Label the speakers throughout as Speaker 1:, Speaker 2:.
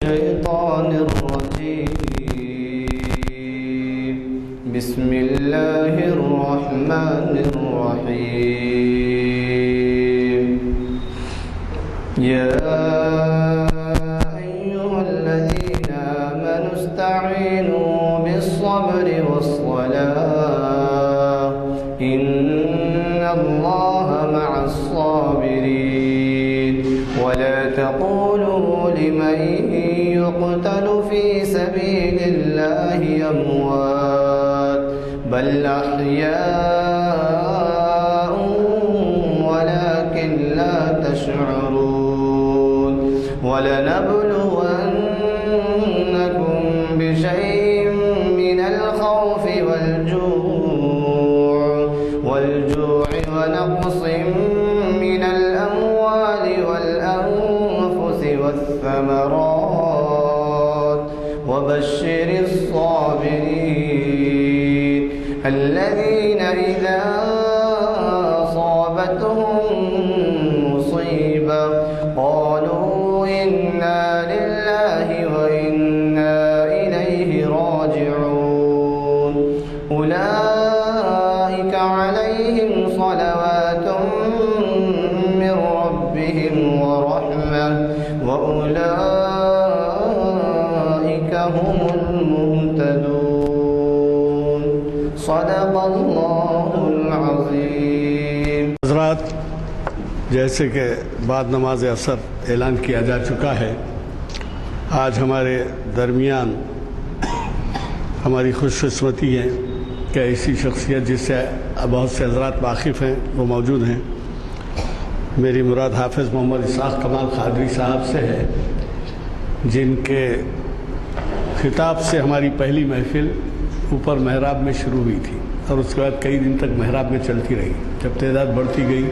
Speaker 1: الشيطان الرجيم. بسم الله الرحمن الرحيم. يا أيها الذين آمنوا استعينوا بالصبر والصلاة إن الله مع الصابرين. ولا تقولوا لمن يقتل في سبيل الله أموات بل أحياء ولكن لا تشعرون. ولنبلونكم بشيء من الخوف والجوع ونقص من الأموال والأنفس والثمرات وبشر الصابرين الذين إذا أصابتهم مصيبة قالوا إنا لله وإنا إليه راجعون. أولئك عليهم صلوات من ربهم ورحمة وأولئك هم المهتدون. صدق اللہ العظیم.
Speaker 2: حضرات، جیسے کہ بعد نماز عصر اعلان کیا جا چکا ہے، آج ہمارے درمیان ہماری خوش قسمتی ہے کہ ایسی شخصیت جس سے بہت سے حضرات واقف ہیں وہ موجود ہیں. میری مراد حافظ محمد اسحاق کمال قادری صاحب سے ہے، جن کے خطاب سے ہماری پہلی محفل اوپر محراب میں شروع ہوئی تھی اور اس کے بعد کئی دن تک محراب میں چلتی رہی. جب تعداد بڑھتی گئی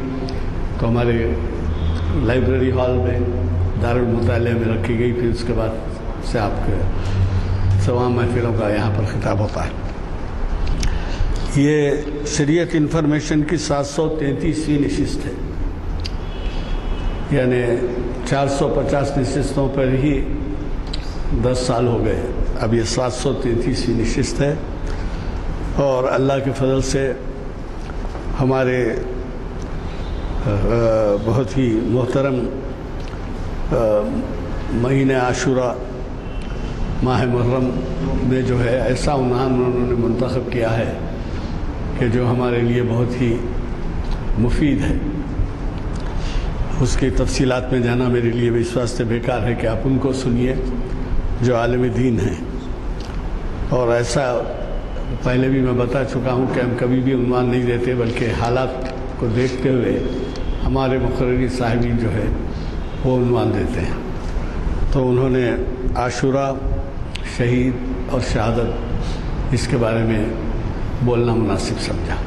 Speaker 2: تو ہمارے لائبریری ہال میں دارالمطالعہ میں رکھی گئی، پھر اس کے بعد سے آپ کے تمام محفلوں کا یہاں پر خطاب ہوتا ہے. یہ شریعت انفارمیشن کی 733ویں نشست ہے، یعنی 450 نشستوں پر ہی 10 سال ہو گئے. اب یہ 733ویں نشست ہے اور اللہ کے فضل سے ہمارے بہت ہی محترم مہینہ عاشورہ ماہ محرم میں جو ہے ایسا عنوان انہوں نے منتخب کیا ہے کہ جو ہمارے لیے بہت ہی مفید ہے. اس کی تفصیلات میں جانا میرے لیے بھی اس واسطے بیکار ہے کہ آپ ان کو سنیے جو عالم دین ہیں. اور ایسا پہلے بھی میں بتا چکا ہوں کہ ہم کبھی بھی عنوان نہیں دیتے، بلکہ حالات کو دیکھتے ہوئے ہمارے مقرری صاحبین جو ہے وہ عنوان دیتے ہیں. تو انہوں نے عاشورہ، شہید اور شہادت اس کے بارے میں بولنا مناسب سمجھا.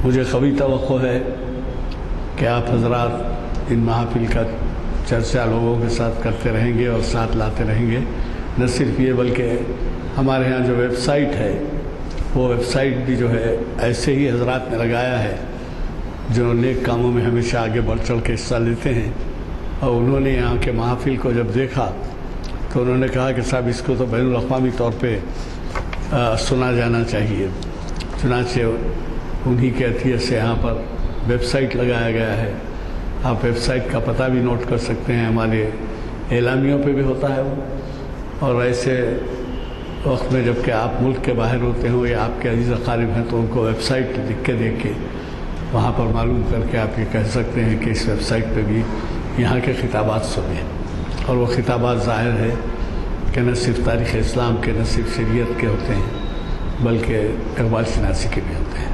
Speaker 2: مجھے قوی توقع ہے کہ آپ حضرات ان محافل کا چرچا لوگوں کے ساتھ کرتے رہیں گے اور ساتھ لاتے رہیں گے. نہ صرف یہ بلکہ ہمارے ہاں جو ویب سائٹ ہے وہ ویب سائٹ بھی جو ہے ایسے ہی حضرات نے لگایا ہے جو نیک کاموں میں ہمیشہ آگے بڑھ چڑھ کے حصہ لیتے ہیں. اور انہوں نے یہاں کے محافل کو جب دیکھا تو انہوں نے کہا کہ صاحب اس کو تو بین الاقوامی طور پہ سنا جانا چاہیے. چنانچہ انہی کے عطیے سے یہاں پر ویب سائٹ لگایا گیا ہے. آپ ویب سائٹ کا پتہ بھی نوٹ کر سکتے ہیں، ہمارے اعلامیوں پہ بھی ہوتا ہے وہ. اور ایسے وقت میں جب کہ آپ ملک کے باہر ہوتے ہوں یا آپ کے عزیز اقارب ہیں تو ان کو ویب سائٹ لکھ کے دیکھ کے وہاں پر معلوم کر کے آپ یہ کہہ سکتے ہیں کہ اس ویب سائٹ پہ بھی یہاں کے خطابات سنیں. اور وہ خطابات ظاہر ہے کہ نہ صرف تاریخ اسلام کے، نہ صرف شریعت کے ہوتے ہیں، بلکہ اقبال شناسی کے بھی ہوتے ہیں.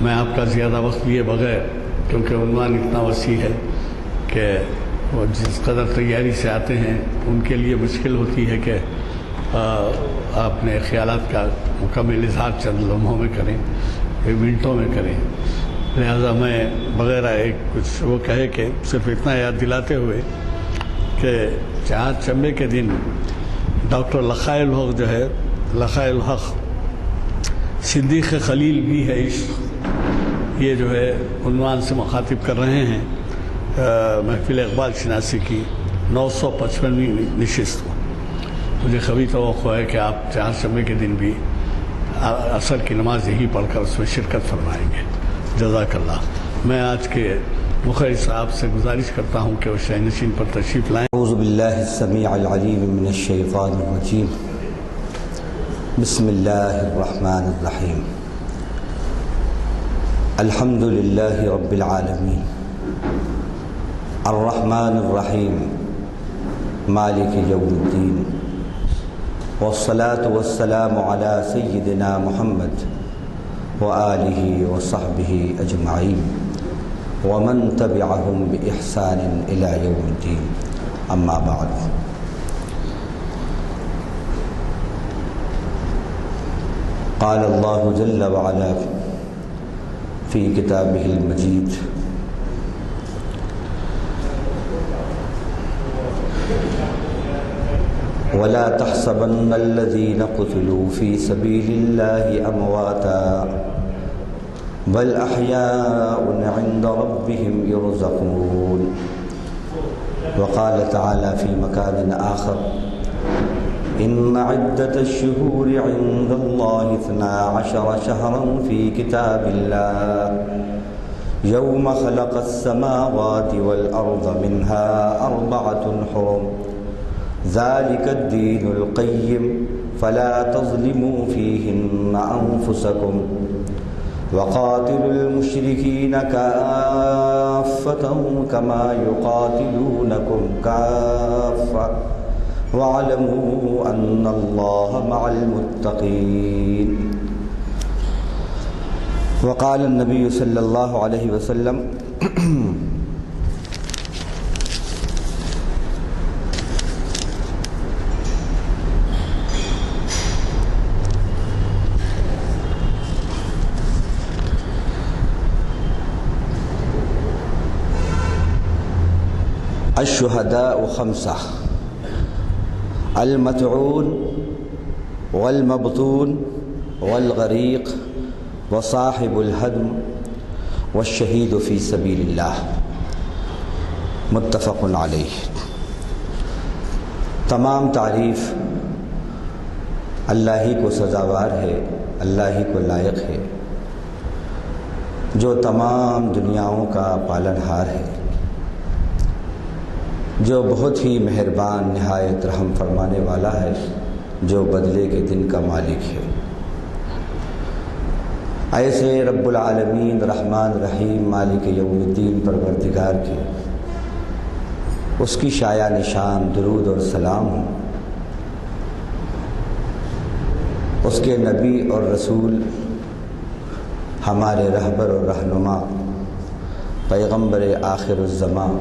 Speaker 2: میں آپ کا زیادہ وقت لیے بغیر، کیونکہ عنوان اتنا وسیع ہے کہ وہ جس قدر تیاری سے آتے ہیں ان کے لیے مشکل ہوتی ہے کہ اپنے خیالات کا مکمل اظہار چند لمحوں میں کریں، منٹوں میں کریں. لہذا میں بغیر ایک کچھ وہ کہے کہ صرف اتنا یاد دلاتے ہوئے کہ چار چمبے کے دن ڈاکٹر لخائے الحق جو ہے، لخائے الحق صدیق خلیل بھی ہے عشق، یہ جو ہے عنوان سے مخاطب کر رہے ہیں محفل اقبال شناسی کی 955ویں نشست ہو. مجھے قوی توقع ہے کہ آپ چہارشنبے کے دن بھی عصر کی نماز یہی پڑھ کر اس میں شرکت فرمائیں گے. جزاک اللہ. میں آج کے مخرج صاحب سے گزارش کرتا ہوں کہ وہ شاہی نشین پر تشریف لائیں.
Speaker 3: اعوذ باللہ السمیع العلیم من الشیطان الرجیم. بسم اللہ الرحمن الرحیم. الحمد للہ رب العالمین الرحمن الرحیم مالک یوم الدین والصلاة والسلام علی سیدنا محمد وآلہ وصحبہ اجمعین ومن تبعهم بإحسان إلى يوم الدين. أما بعد. قال الله جل وعلا في كتابه المجيد: ولا تحسبن الذين قتلوا في سبيل الله أمواتا بل أحياء عند ربهم يرزقون. وقال تعالى في مكان آخر: إن عدة الشهور عند الله 12 شهرا في كتاب الله يوم خلق السماوات والأرض منها 4 حرم ذلك الدين القيم فلا تظلموا فيهن أنفسكم وقاتلوا المشركين كافة كما يقاتلونكم كافة واعلموا أن الله مع المتقين. وقال النبي صلى الله عليه وسلم: الشهداء 5: المطعون والمبطون والغريق وصاحب الهدم والشهيد في سبيل الله. متفق علیہ. تمام تعریف اللہ ہی کو سزاوار ہے، اللہ ہی کو لائق ہے، جو تمام دنیاؤں کا پالنہار ہے، جو بہت ہی مہربان نہایت رحم فرمانے والا ہے، جو بدلے کے دن کا مالک ہے. ایسے رب العالمین رحمان رحیم مالک یوم الدین پروردگار کے اس کی شایع نشان درود اور سلام ہوں. اس کے نبی اور رسول، ہمارے رہبر اور رہنما، پیغمبر آخر الزمان،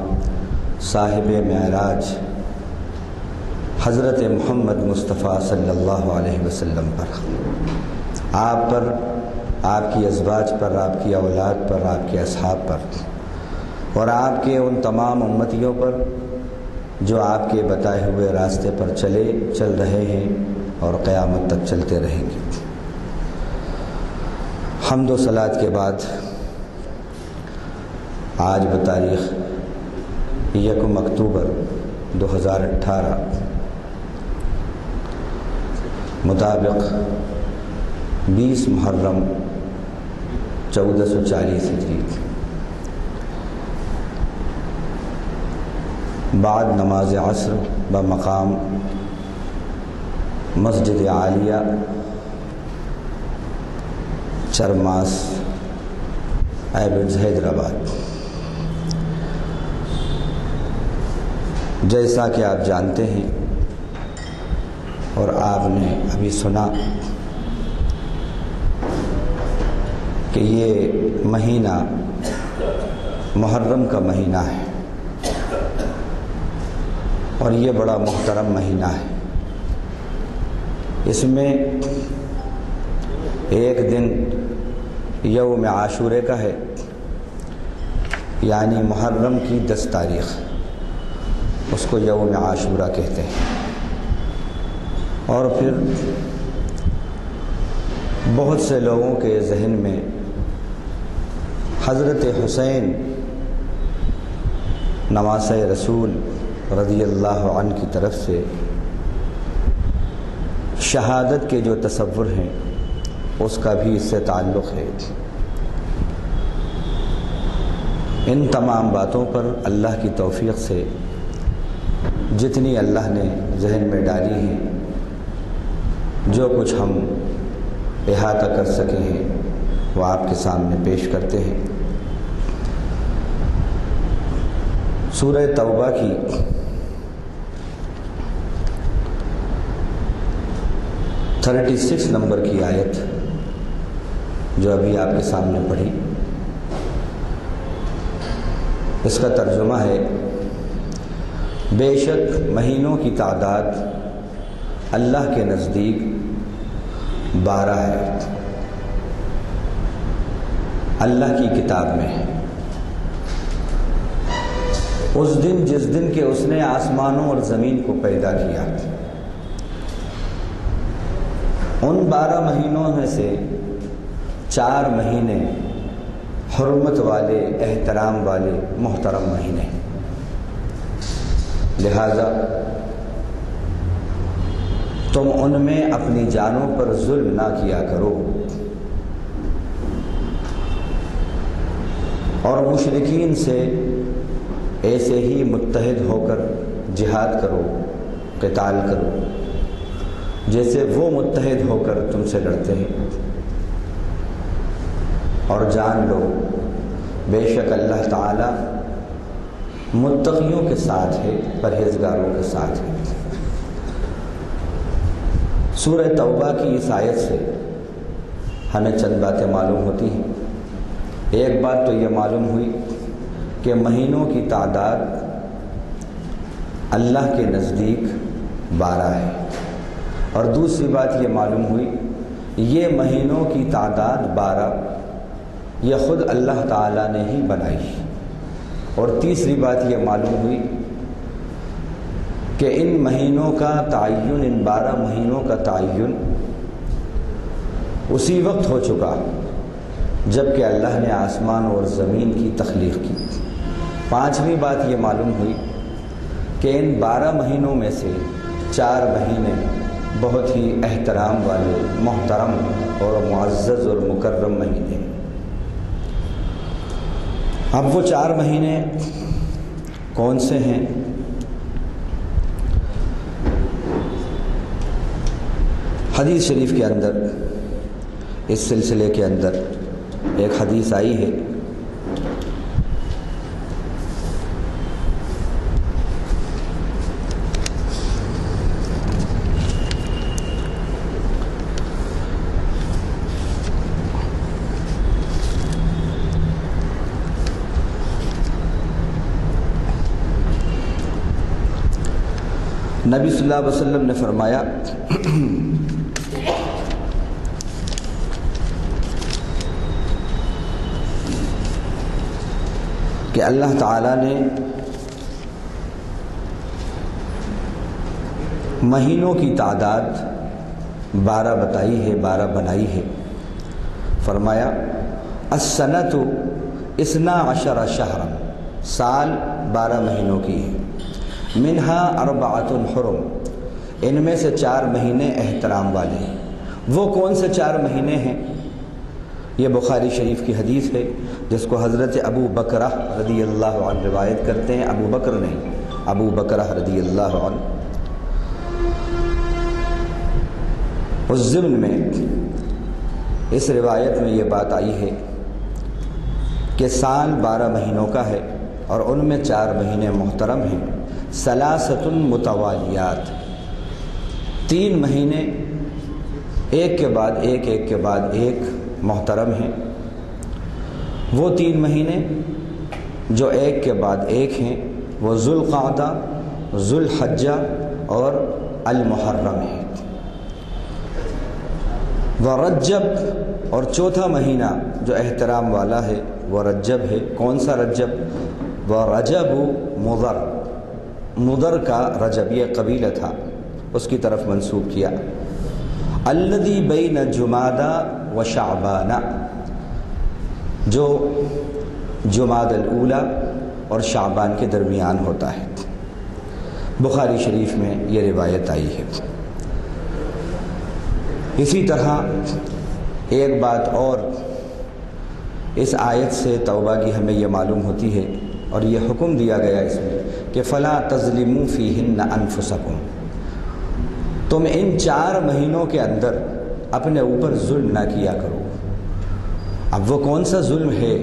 Speaker 3: صاحب معراج حضرت محمد مصطفیٰ صلی اللہ علیہ وسلم پر، آپ پر، آپ کی ازواج پر، آپ کی اولاد پر، آپ کے اصحاب پر، اور آپ کے ان تمام امتیوں پر جو آپ کے بتائے ہوئے راستے پر چل رہے ہیں اور قیامت تک چلتے رہیں گے. حمد و صلات کے بعد آج بتاریخ 1 اکتوبر 2018 مطابق 20 محرم 1440 ہجری بعد نماز عصر بمقام مسجد عالیہ چرماس ایبٹز حیدرآباد. جیسا کہ آپ جانتے ہیں اور آپ نے ابھی سنا کہ یہ مہینہ محرم کا مہینہ ہے اور یہ بڑا محترم مہینہ ہے. اس میں ایک دن یوم عاشورے کا ہے، یعنی محرم کی 10 تاریخ، اس کو یوم عاشورہ کہتے ہیں. اور پھر بہت سے لوگوں کے ذہن میں حضرت حسین نواسۂ رسول رضی اللہ عنہ کی طرف سے شہادت کے جو تصور ہیں اس کا بھی اس سے تعلق ہے۔ ان تمام باتوں پر اللہ کی توفیق سے جتنی اللہ نے ذہن میں ڈالی ہیں، جو کچھ ہم احاطہ کر سکے ہیں وہ آپ کے سامنے پیش کرتے ہیں۔ سورہ توبہ کی 36 نمبر کی آیت جو ابھی آپ کے سامنے پڑھی، اس کا ترجمہ ہے: بے شک مہینوں کی تعداد اللہ کے نزدیک 12 ہے، اللہ کی کتاب میں ہے۔ اس دن جس دن کہ اس نے آسمانوں اور زمین کو پیدا کیا، ان 12 مہینوں میں سے 4 مہینے حرمت والے، احترام والے، محترم مہینے، لہذا تم ان میں اپنی جانوں پر ظلم نہ کیا کرو، اور مشرکین سے ایسے ہی متحد ہو کر جہاد کرو، قتال کرو، جیسے وہ متحد ہو کر تم سے لڑتے ہیں، اور جان لو بے شک اللہ تعالی متقیوں کے ساتھ ہے، پرہیزگاروں کے ساتھ ہے۔ سورہ توبہ کی اس آیت سے ہمیں چند باتیں معلوم ہوتی ہیں۔ ایک بات تو یہ معلوم ہوئی کہ مہینوں کی تعداد اللہ کے نزدیک 12 ہے، اور دوسری بات یہ معلوم ہوئی یہ مہینوں کی تعداد 12 یہ خود اللہ تعالیٰ نے ہی بنائی، اور تیسری بات یہ معلوم ہوئی کہ ان مہینوں کا تعین، ان 12 مہینوں کا تعین اسی وقت ہو چکا جب کہ اللہ نے آسمان اور زمین کی تخلیق کی۔ پانچویں بات یہ معلوم ہوئی کہ ان 12 مہینوں میں سے 4 مہینے بہت ہی احترام والے، محترم اور معزز اور مکرم مہینے ہیں۔ اب وہ 4 مہینے کون سے ہیں؟ حدیث شریف کے اندر، اس سلسلے کے اندر ایک حدیث آئی ہے، نبی صلی اللہ علیہ وسلم نے فرمایا کہ اللہ تعالیٰ نے مہینوں کی تعداد 12 بتائی ہے، 12 بنائی ہے۔ فرمایا السنۃ 12 شہرا، سال 12 مہینوں کی ہے، منہا 4 حرم، ان میں سے 4 مہینے احترام والے ہیں۔ وہ کون سے 4 مہینے ہیں؟ یہ بخاری شریف کی حدیث ہے جس کو حضرت ابو بکرہ رضی اللہ عنہ روایت کرتے ہیں، ابو بکر نہیں، ابو بکرہ رضی اللہ عنہ۔ اس ضمن میں اس روایت میں یہ بات آئی ہے کہ سال 12 مہینوں کا ہے، اور ان میں 4 مہینے محترم ہیں، ثلاثۃ متوالیات، 3 مہینے ایک کے بعد ایک، ایک کے بعد ایک محترم ہیں۔ وہ 3 مہینے جو ایک کے بعد ایک ہیں وہ ذوالقعدہ، ذوالحجہ اور المحرم ہے۔ ورجب، اور چوتھا مہینہ جو احترام والا ہے وہ رجب ہے۔ کون سا رجب؟ ورجب مضر، مضر کا رجب، یہ قبیلہ تھا، اس کی طرف منسوب کیا۔ الذی بین جمادی و شعبان، جو جمادی الاولی اور شعبان کے درمیان ہوتا ہے۔ بخاری شریف میں یہ روایت آئی ہے۔ اسی طرح ایک بات اور اس آیت سے توبہ کی ہمیں یہ معلوم ہوتی ہے، اور یہ حکم دیا گیا اس میں کہ فَلَا تَظْلِمُوا فِيهِنَّ أَنفُسَكُمْ، تم ان 4 مہینوں کے اندر اپنے اوپر ظلم نہ کیا کرو۔ اب وہ کون سا ظلم ہے،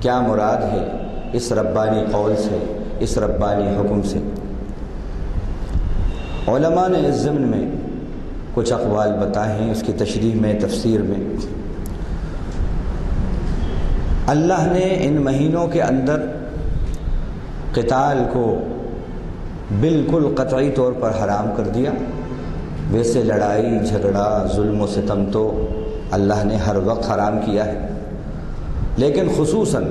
Speaker 3: کیا مراد ہے اس ربانی قول سے، اس ربانی حکم سے؟ علماء نے اس ضمن میں کچھ اقوال بتائے ہیں، اس کی تشریح میں، تفسیر میں۔ اللہ نے ان مہینوں کے اندر قتال کو بالکل قطعی طور پر حرام کر دیا۔ ویسے لڑائی جھگڑا ظلم و ستم تو اللہ نے ہر وقت حرام کیا ہے، لیکن خصوصاً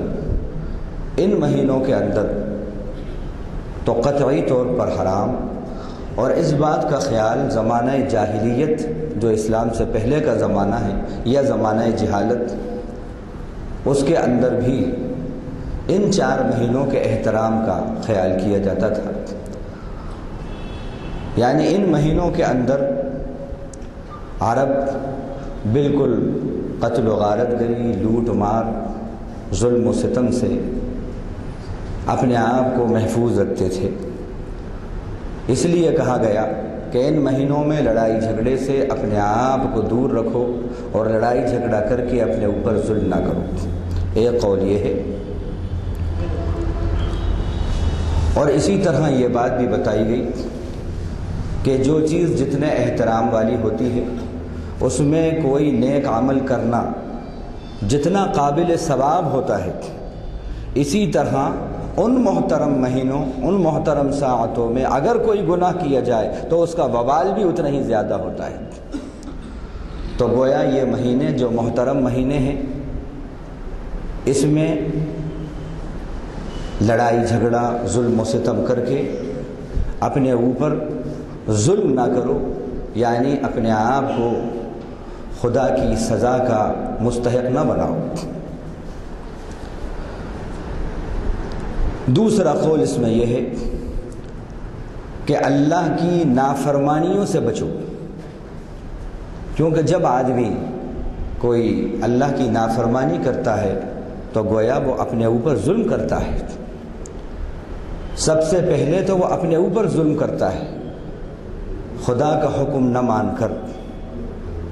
Speaker 3: ان مہینوں کے اندر تو قطعی طور پر حرام۔ اور اس بات کا خیال زمانہ جاہلیت جو اسلام سے پہلے کا زمانہ ہے یا زمانہ جہالت، اس کے اندر بھی ان 4 مہینوں کے احترام کا خیال کیا جاتا تھا۔ یعنی ان مہینوں کے اندر عرب بالکل قتل و غارت گری، لوٹ مار، ظلم و ستم سے اپنے آپ کو محفوظ رکھتے تھے۔ اس لیے کہا گیا کہ ان مہینوں میں لڑائی جھگڑے سے اپنے آپ کو دور رکھو اور لڑائی جھگڑا کر کے اپنے اوپر ظلم نہ کرو۔ ایک قول یہ ہے، اور اسی طرح یہ بات بھی بتائی گئی کہ جو چیز جتنے احترام والی ہوتی ہے اس میں کوئی نیک عمل کرنا جتنا قابل ثواب ہوتا ہے، اسی طرح ان محترم مہینوں، ان محترم ساعتوں میں اگر کوئی گناہ کیا جائے تو اس کا وبال بھی اتنا ہی زیادہ ہوتا ہے۔ تو گویا یہ مہینے جو محترم مہینے ہیں، اس میں لڑائی جھگڑا ظلم و ستم کر کے اپنے اوپر ظلم نہ کرو، یعنی اپنے آپ کو خدا کی سزا کا مستحق نہ بناؤ۔ دوسرا قول اس میں یہ ہے کہ اللہ کی نافرمانیوں سے بچو، کیونکہ جب آدمی کوئی اللہ کی نافرمانی کرتا ہے تو گویا وہ اپنے اوپر ظلم کرتا ہے۔ سب سے پہلے تو وہ اپنے اوپر ظلم کرتا ہے۔ خدا کا حکم نہ مان کر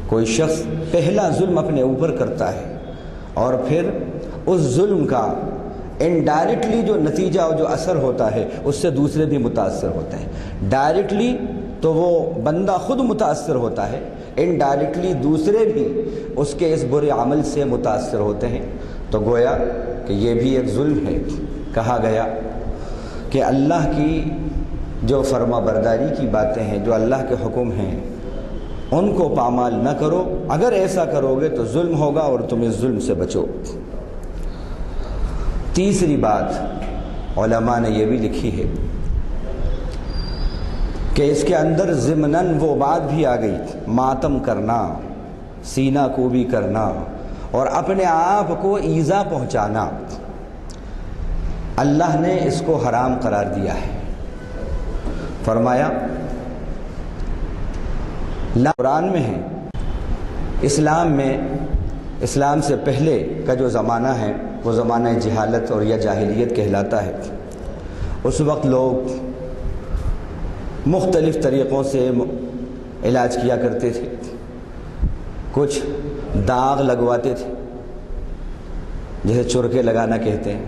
Speaker 3: کوئی شخص پہلا ظلم اپنے اوپر کرتا ہے، اور پھر اس ظلم کا انڈائریکٹلی جو نتیجہ اور جو اثر ہوتا ہے اس سے دوسرے بھی متاثر ہوتے ہیں۔ ڈائریکٹلی تو وہ بندہ خود متاثر ہوتا ہے، انڈائریکٹلی دوسرے بھی اس کے اس برے عمل سے متاثر ہوتے ہیں۔ تو گویا کہ یہ بھی ایک ظلم ہے۔ کہا گیا کہ اللہ کی جو فرما برداری کی باتیں ہیں، جو اللہ کے حکم ہیں، ان کو پامال نہ کرو۔ اگر ایسا کرو گے تو ظلم ہوگا اور تم اس ظلم سے بچو۔ تیسری بات علماء نے یہ بھی لکھی ہے کہ اس کے اندر ضمناً وہ بات بھی آ گئی، ماتم کرنا، سینہ کوبی کرنا اور اپنے آپ کو ایذا پہنچانا، اللہ نے اس کو حرام قرار دیا ہے۔ فرمایا قرآن میں ہے، اسلام میں، اسلام سے پہلے کا جو زمانہ ہے وہ زمانہ جہالت اور یا جاہلیت کہلاتا ہے۔ اس وقت لوگ مختلف طریقوں سے علاج کیا کرتے تھے۔ کچھ داغ لگواتے تھے، جیسے چرکے لگانا کہتے ہیں،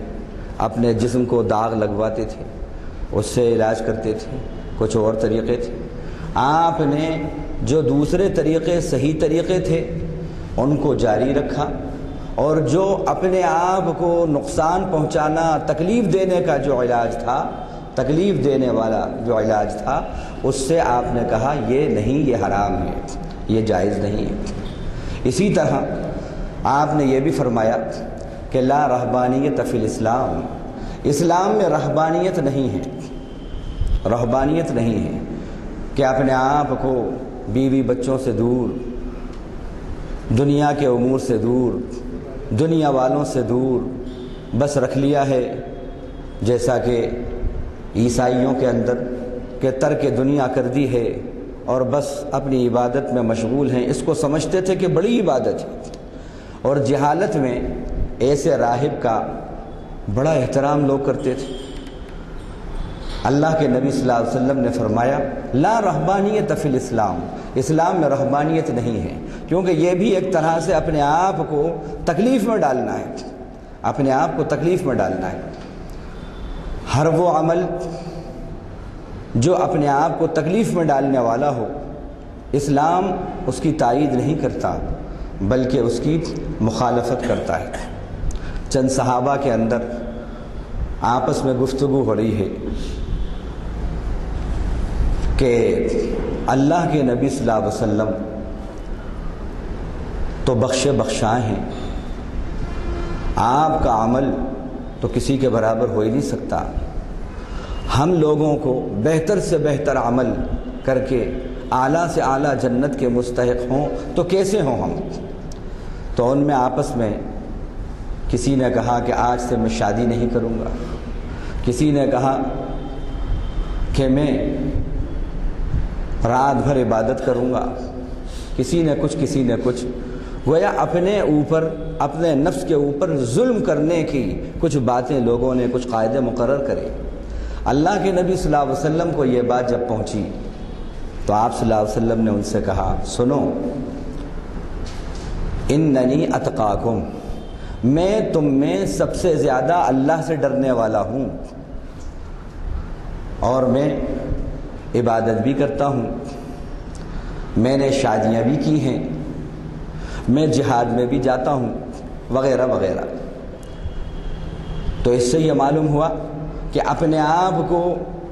Speaker 3: اپنے جسم کو داغ لگواتے تھے، اس سے علاج کرتے تھے۔ کچھ اور طریقے تھے۔ آپ نے جو دوسرے طریقے صحیح طریقے تھے ان کو جاری رکھا، اور جو اپنے آپ کو نقصان پہنچانا، تکلیف دینے کا جو علاج تھا، تکلیف دینے والا جو علاج تھا، اس سے آپ نے کہا یہ نہیں، یہ حرام ہے، یہ جائز نہیں ہے۔ اسی طرح آپ نے یہ بھی فرمایا کہ لا رہبانیت فی الاسلام، اسلام میں رہبانیت نہیں ہے، رہبانیت نہیں ہے کہ اپنے آپ کو بیوی بچوں سے دور، دنیا کے امور سے دور، دنیا والوں سے دور بس رکھ لیا ہے، جیسا کہ عیسائیوں کے اندر کہ ترک دنیا کر دی ہے اور بس اپنی عبادت میں مشغول ہیں، اس کو سمجھتے تھے کہ بڑی عبادت ہے، اور جہالت میں ایسے راہب کا بڑا احترام لوگ کرتے تھے۔ اللہ کے نبی صلی اللہ علیہ وسلم نے فرمایا لا رہبانیت فی الاسلام، اسلام میں رہبانیت نہیں ہے، کیونکہ یہ بھی ایک طرح سے اپنے آپ کو تکلیف میں ڈالنا ہے، اپنے آپ کو تکلیف میں ڈالنا ہے۔ ہر وہ عمل جو اپنے آپ کو تکلیف میں ڈالنے والا ہو، اسلام اس کی تائید نہیں کرتا بلکہ اس کی مخالفت کرتا ہے۔ چند صحابہ کے اندر آپس میں گفتگو ہو رہی ہے کہ اللہ کے نبی صلی اللہ علیہ وسلم تو بخشے بخشائے ہیں، آپ کا عمل تو کسی کے برابر ہو ہی نہیں سکتا، ہم لوگوں کو بہتر سے بہتر عمل کر کے اعلیٰ سے اعلیٰ جنت کے مستحق ہوں تو کیسے ہوں ہم؟ تو ان میں آپس میں کسی نے کہا کہ آج سے میں شادی نہیں کروں گا، کسی نے کہا کہ میں رات بھر عبادت کروں گا، کسی نے کچھ گویا اپنے اوپر، اپنے نفس کے اوپر ظلم کرنے کی کچھ باتیں لوگوں نے کچھ قاعدے مقرر کرے۔ اللہ کے نبی صلی اللہ علیہ وسلم کو یہ بات جب پہنچی تو آپ صلی اللہ علیہ وسلم نے ان سے کہا سنو، اننی اتقاکم، میں تم میں سب سے زیادہ اللہ سے ڈرنے والا ہوں، اور میں عبادت بھی کرتا ہوں، میں نے شادیاں بھی کی ہیں، میں جہاد میں بھی جاتا ہوں، وغیرہ وغیرہ۔ تو اس سے یہ معلوم ہوا کہ اپنے آپ کو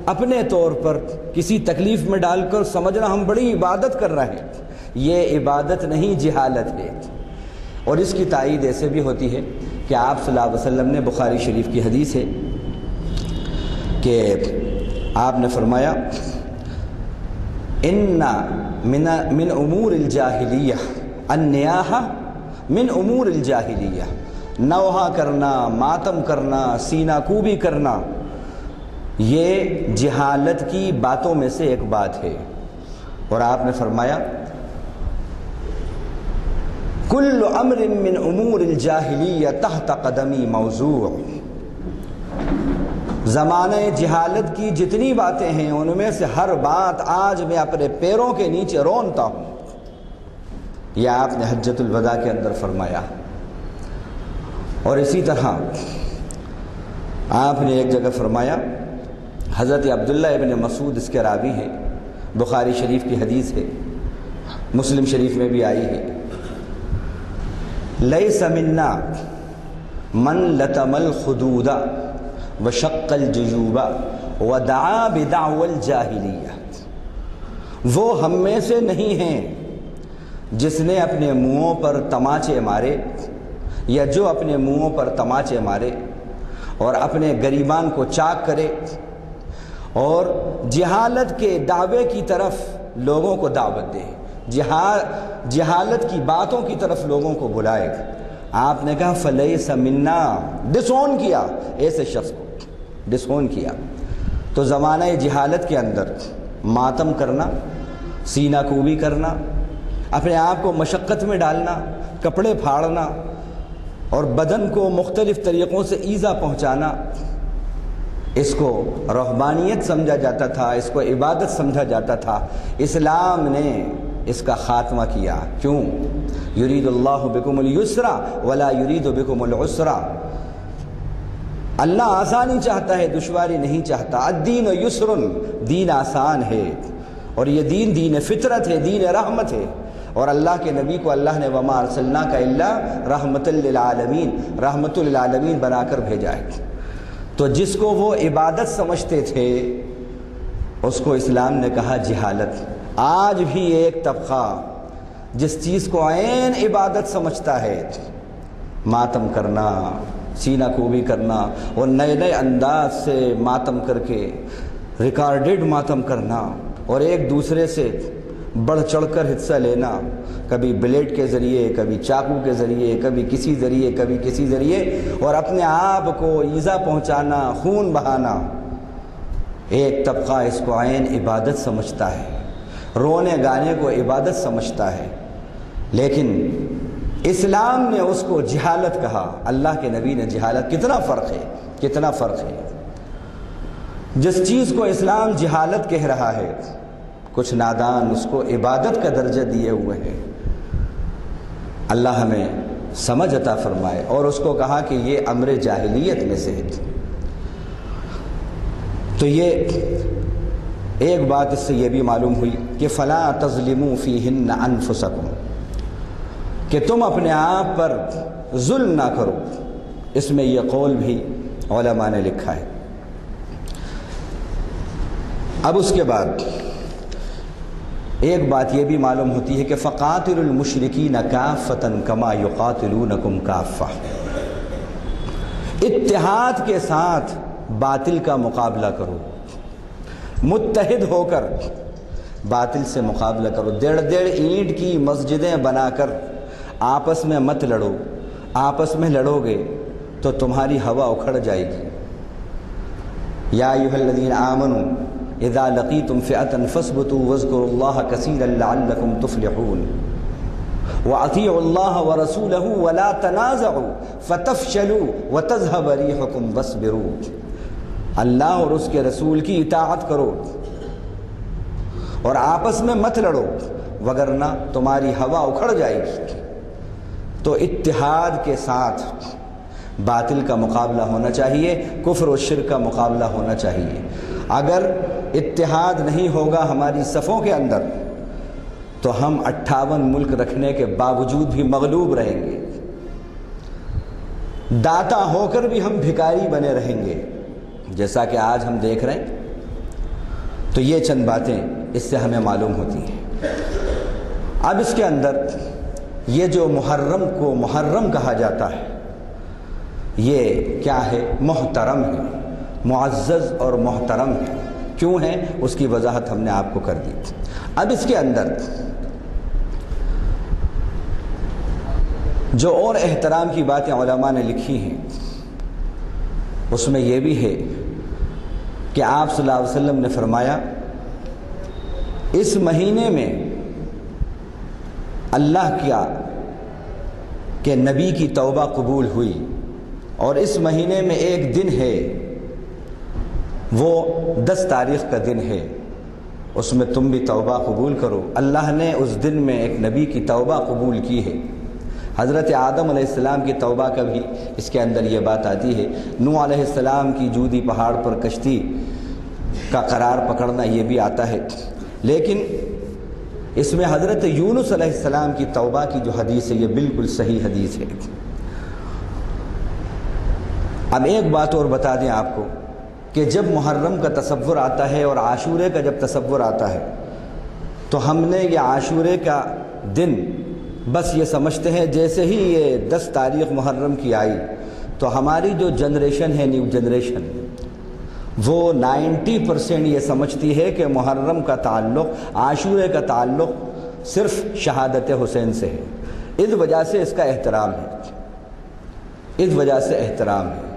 Speaker 3: اپنے طور پر کسی تکلیف میں ڈال کر سمجھنا ہم بڑی عبادت کر رہے ہیں، یہ عبادت نہیں جہالت ہے۔ اور اس کی تائید ایسے بھی ہوتی ہے کہ آپ صلی اللہ علیہ وسلم نے، بخاری شریف کی حدیث ہے کہ آپ نے فرمایا ان من امور الجاہلیہ النیاحہ من امور الجاہلیہ، نوحہ کرنا، ماتم کرنا، سینہ کوبی کرنا، یہ جہالت کی باتوں میں سے ایک بات ہے۔ اور آپ نے فرمایا کل امر من امور الجاہلیہ تحت قدمی موضوع، زمانہ جہالت کی جتنی باتیں ہیں ان میں سے ہر بات آج میں اپنے پیروں کے نیچے رونتا ہوں، یہ آپ نے حجۃ الوداع کے اندر فرمایا۔ اور اسی طرح آپ نے ایک جگہ فرمایا، حضرت عبداللہ ابن مسعود اس کے راوی ہیں، بخاری شریف کی حدیث ہے، مسلم شریف میں بھی آئی ہے، لیس منا من لطم الخدود وشق الجیوب ودعا بدعوى الجاہلیہ، وہ ہم میں سے نہیں ہیں جس نے اپنے منہوں پر تماچے مارے، یا جو اپنے منہوں پر تماچے مارے اور اپنے گریبان کو چاک کرے اور جہالت کے دعوے کی طرف لوگوں کو دعوت دے، جہالت کی باتوں کی طرف لوگوں کو بلائے۔ آپ نے کہا فلیس منا، ڈس اون کیا، ایسے شخص کو ڈس اون کیا۔ تو زمانہ جہالت کے اندر ماتم کرنا، سینہ کوبی کرنا، اپنے آپ کو مشقت میں ڈالنا، کپڑے پھاڑنا اور بدن کو مختلف طریقوں سے ایذا پہنچانا، اس کو رہبانیت سمجھا جاتا تھا، اس کو عبادت سمجھا جاتا تھا۔ اسلام نے اس کا خاتمہ کیا۔ کیوں؟ یرید اللہ بکم اليسر ولا یرید بکم العسر، اللہ آسانی چاہتا ہے، دشواری نہیں چاہتا۔ الدین یسر، دین آسان ہے، اور یہ دین دین فطرت ہے، دین رحمت ہے۔ اور اللہ کے نبی کو اللہ نے وما ارسلناک الا رحمۃ للعالمین، رحمۃ للعالمین بنا کر بھیجا ہے۔ تو جس کو وہ عبادت سمجھتے تھے اس کو اسلام نے کہا جہالت۔ آج بھی ایک طبقہ جس چیز کو عین عبادت سمجھتا ہے، ماتم کرنا، سینہ کوبی کرنا، اور نئے نئے انداز سے ماتم کر کے ریکارڈڈ ماتم کرنا، اور ایک دوسرے سے بڑھ چڑھ کر حصہ لینا، کبھی بلیڈ کے ذریعے، کبھی چاقو کے ذریعے، کبھی کسی ذریعے، کبھی کسی ذریعے، اور اپنے آپ کو ایذا پہنچانا، خون بہانا، ایک طبقہ اس کو عین عبادت سمجھتا ہے، رونے گانے کو عبادت سمجھتا ہے، لیکن اسلام نے اس کو جہالت کہا، اللہ کے نبی نے جہالت۔ کتنا فرق ہے، کتنا فرق ہے۔ جس چیز کو اسلام جہالت کہہ رہا ہے، کچھ نادان اس کو عبادت کا درجہ دیے ہوئے ہیں۔ اللہ ہمیں سمجھ عطا فرمائے، اور اس کو کہا کہ یہ امر جاہلیت میں سے ہے۔ تو یہ ایک بات اس سے یہ بھی معلوم ہوئی کہ فلا تظلموا فیہن انفسکم، کہ تم اپنے آپ پر ظلم نہ کرو۔ اس میں یہ قول بھی علماء نے لکھا ہے۔ اب اس کے بعد ایک بات یہ بھی معلوم ہوتی ہے کہ فقاتلوا المشرکین کافۃ کما یقاتلونکم کافۃ، اتحاد کے ساتھ باطل کا مقابلہ کرو، متحد ہو کر باطل سے مقابلہ کرو۔ 1.5 اینٹ کی مسجدیں بنا کر آپس میں مت لڑو، آپس میں لڑو گے تو تمہاری ہوا اکھڑ جائے گی۔ یا ایھا الذین آمنوا اذا لقیتم فئۃ فاثبتوا واذکروا اللہ کثیرا لعلکم تفلحون واطیعوا اللہ ورسولہ ولا تنازعوا فتفشلوا وتذهب ریحکم واصبروا، اللہ اور اس کے رسول کی اطاعت کرو اور آپس میں مت لڑو وگرنہ تمہاری ہوا اکھڑ جائے گی۔ تو اتحاد کے ساتھ باطل کا مقابلہ ہونا چاہیے، کفر و شرک کا مقابلہ ہونا چاہیے۔ اگر اتحاد نہیں ہوگا ہماری صفوں کے اندر تو ہم 58 ملک رکھنے کے باوجود بھی مغلوب رہیں گے، داتا ہو کر بھی ہم بھکاری بنے رہیں گے، جیسا کہ آج ہم دیکھ رہے ہیں۔ تو یہ چند باتیں اس سے ہمیں معلوم ہوتی ہیں۔ اب اس کے اندر یہ جو محرم کو محرم کہا جاتا ہے، یہ کیا ہے؟ محترم ہے، معزز اور محترم ہے۔ کیوں ہے؟ اس کی وضاحت ہم نے آپ کو کر دی۔ اب اس کے اندر جو اور احترام کی باتیں علماء نے لکھی ہیں، اس میں یہ بھی ہے کہ آپ صلی اللہ علیہ وسلم نے فرمایا اس مہینے میں اللہ کیا کہ نبی کی توبہ قبول ہوئی، اور اس مہینے میں ایک دن ہے، وہ 10 تاریخ کا دن ہے، اس میں تم بھی توبہ قبول کرو۔ اللہ نے اس دن میں ایک نبی کی توبہ قبول کی ہے۔ حضرت آدم علیہ السلام کی توبہ کا بھی اس کے اندر یہ بات آتی ہے۔ نوح علیہ السلام کی جودی پہاڑ پر کشتی کا قرار پکڑنا یہ بھی آتا ہے، لیکن اس میں حضرت یونس علیہ السلام کی توبہ کی جو حدیث ہے یہ بالکل صحیح حدیث ہے۔ اب ایک بات اور بتا دیں آپ کو کہ جب محرم کا تصور آتا ہے اور عاشورے کا جب تصور آتا ہے تو ہم نے یہ عاشورے کا دن بس یہ سمجھتے ہیں جیسے ہی یہ 10 تاریخ محرم کی آئی تو ہماری جو جنریشن ہے، نیو جنریشن، وہ 90% یہ سمجھتی ہے کہ محرم کا تعلق، عاشورے کا تعلق صرف شہادت حسین سے ہے، اس وجہ سے اس کا احترام ہے، اس وجہ سے احترام ہے۔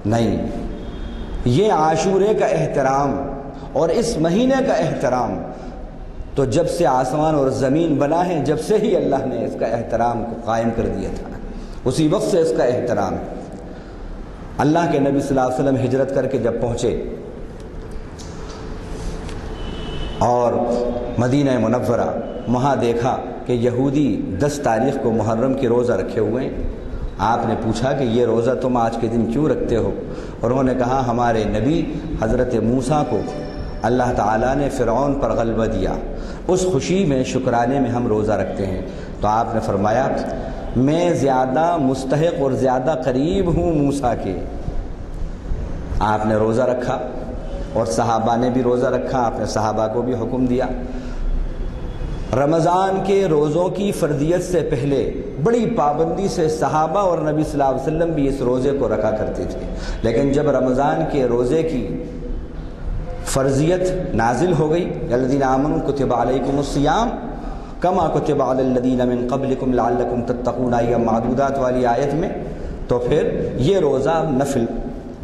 Speaker 3: نہیں، یہ عاشورے کا احترام اور اس مہینے کا احترام تو جب سے آسمان اور زمین بنا ہے، جب سے ہی اللہ نے اس کا احترام کو قائم کر دیا تھا، اسی وقت سے اس کا احترام ہے۔ اللہ کے نبی صلی اللہ علیہ وسلم ہجرت کر کے جب پہنچے اور مدینہ منورہ، وہاں دیکھا کہ یہودی 10 تاریخ کو محرم کی روزہ رکھے ہوئے ہیں۔ آپ نے پوچھا کہ یہ روزہ تم آج کے دن کیوں رکھتے ہو؟ اور انہوں نے کہا ہمارے نبی حضرت موسیٰ کو اللہ تعالیٰ نے فرعون پر غلبہ دیا، اس خوشی میں، شکرانے میں ہم روزہ رکھتے ہیں۔ تو آپ نے فرمایا میں زیادہ مستحق اور زیادہ قریب ہوں موسیٰ کے۔ آپ نے روزہ رکھا اور صحابہ نے بھی روزہ رکھا، آپ نے صحابہ کو بھی حکم دیا۔ رمضان کے روزوں کی فرضیت سے پہلے بڑی پابندی سے صحابہ اور نبی صلی اللہ علیہ وسلم بھی اس روزے کو رکھا کرتے تھے، لیکن جب رمضان کے روزے کی فرضیت نازل ہو گئی، الذین آمنوا کتب علیکم الصیام کما کتب علی الذین من قبلکم لعلکم تتقون ایام معدودات والی آیت میں، تو پھر یہ روزہ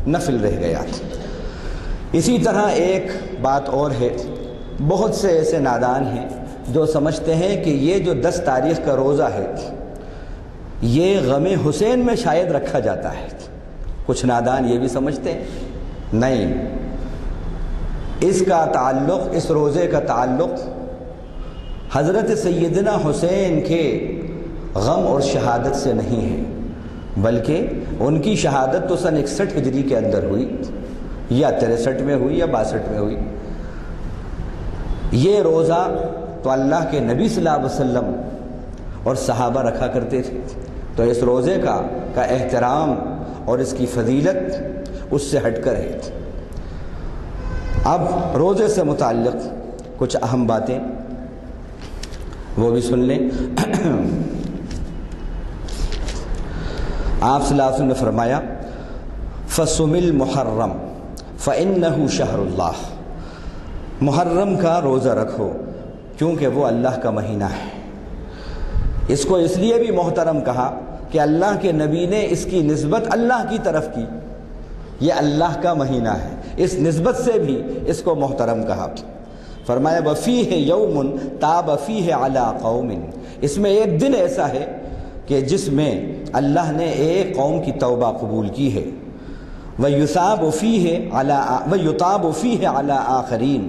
Speaker 3: نفل رہ گیا۔ اسی طرح ایک بات اور ہے، بہت سے ایسے نادان ہیں جو سمجھتے ہیں کہ یہ جو 10 تاریخ کا روزہ ہے یہ غم حسین میں شاید رکھا جاتا ہے۔ کچھ نادان یہ بھی سمجھتے ہیں نہیں، اس کا تعلق، اس روزے کا تعلق حضرت سیدنا حسین کے غم اور شہادت سے نہیں ہے، بلکہ ان کی شہادت تو سن 61 ہجری کے اندر ہوئی، یا 63 میں ہوئی یا 62 میں ہوئی۔ یہ روزہ تو اللہ کے نبی صلی اللہ علیہ وسلم اور صحابہ رکھا کرتے تھے، تو اس روزے کا احترام اور اس کی فضیلت اس سے ہٹ کر ہے۔ اب روزے سے متعلق کچھ اہم باتیں وہ بھی سن لیں۔ آپ صلی اللہ علیہ وسلم نے فرمایا فَصُمِ الْمُحَرَّمْ فَإِنَّهُ شَهْرُ اللَّهِ، محرم کا روزہ رکھو کیونکہ وہ اللہ کا مہینہ ہے۔ اس کو اس لیے بھی محترم کہا کہ اللہ کے نبی نے اس کی نسبت اللہ کی طرف کی، یہ اللہ کا مہینہ ہے، اس نسبت سے بھی اس کو محترم کہا۔ فرمایا وَفِيهِ يَوْمٌ تَابَ فِيهِ عَلَىٰ قَوْمٍ، اس میں ایک دن ایسا ہے کہ جس میں اللہ نے ایک قوم کی توبہ قبول کی ہے۔ وَيُتَابُ فِيهِ عَلَىٰ آخَرِينَ،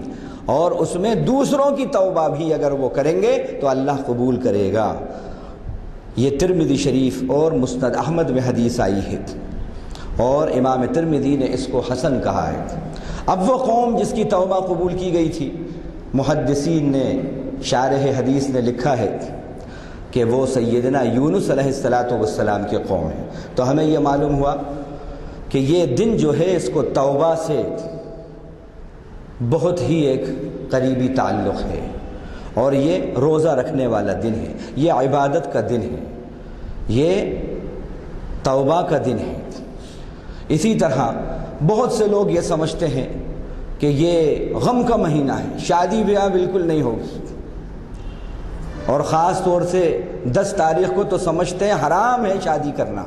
Speaker 3: اور اس میں دوسروں کی توبہ بھی اگر وہ کریں گے تو اللہ قبول کرے گا۔ یہ ترمذی شریف اور مسند احمد میں حدیث آئی ہے، اور امام ترمذی نے اس کو حسن کہا ہے۔ اب وہ قوم جس کی توبہ قبول کی گئی تھی، محدثین نے، شارح حدیث نے لکھا ہے کہ وہ سیدنا یونس علیہ السلام کی قوم ہے۔ تو ہمیں یہ معلوم ہوا کہ یہ دن جو ہے اس کو توبہ سے بہت ہی ایک قریبی تعلق ہے، اور یہ روزہ رکھنے والا دن ہے، یہ عبادت کا دن ہے، یہ توبہ کا دن ہے۔ اسی طرح بہت سے لوگ یہ سمجھتے ہیں کہ یہ غم کا مہینہ ہے، شادی بیاہ بالکل نہیں ہوگی، اور خاص طور سے 10 تاریخ کو تو سمجھتے ہیں حرام ہے شادی کرنا،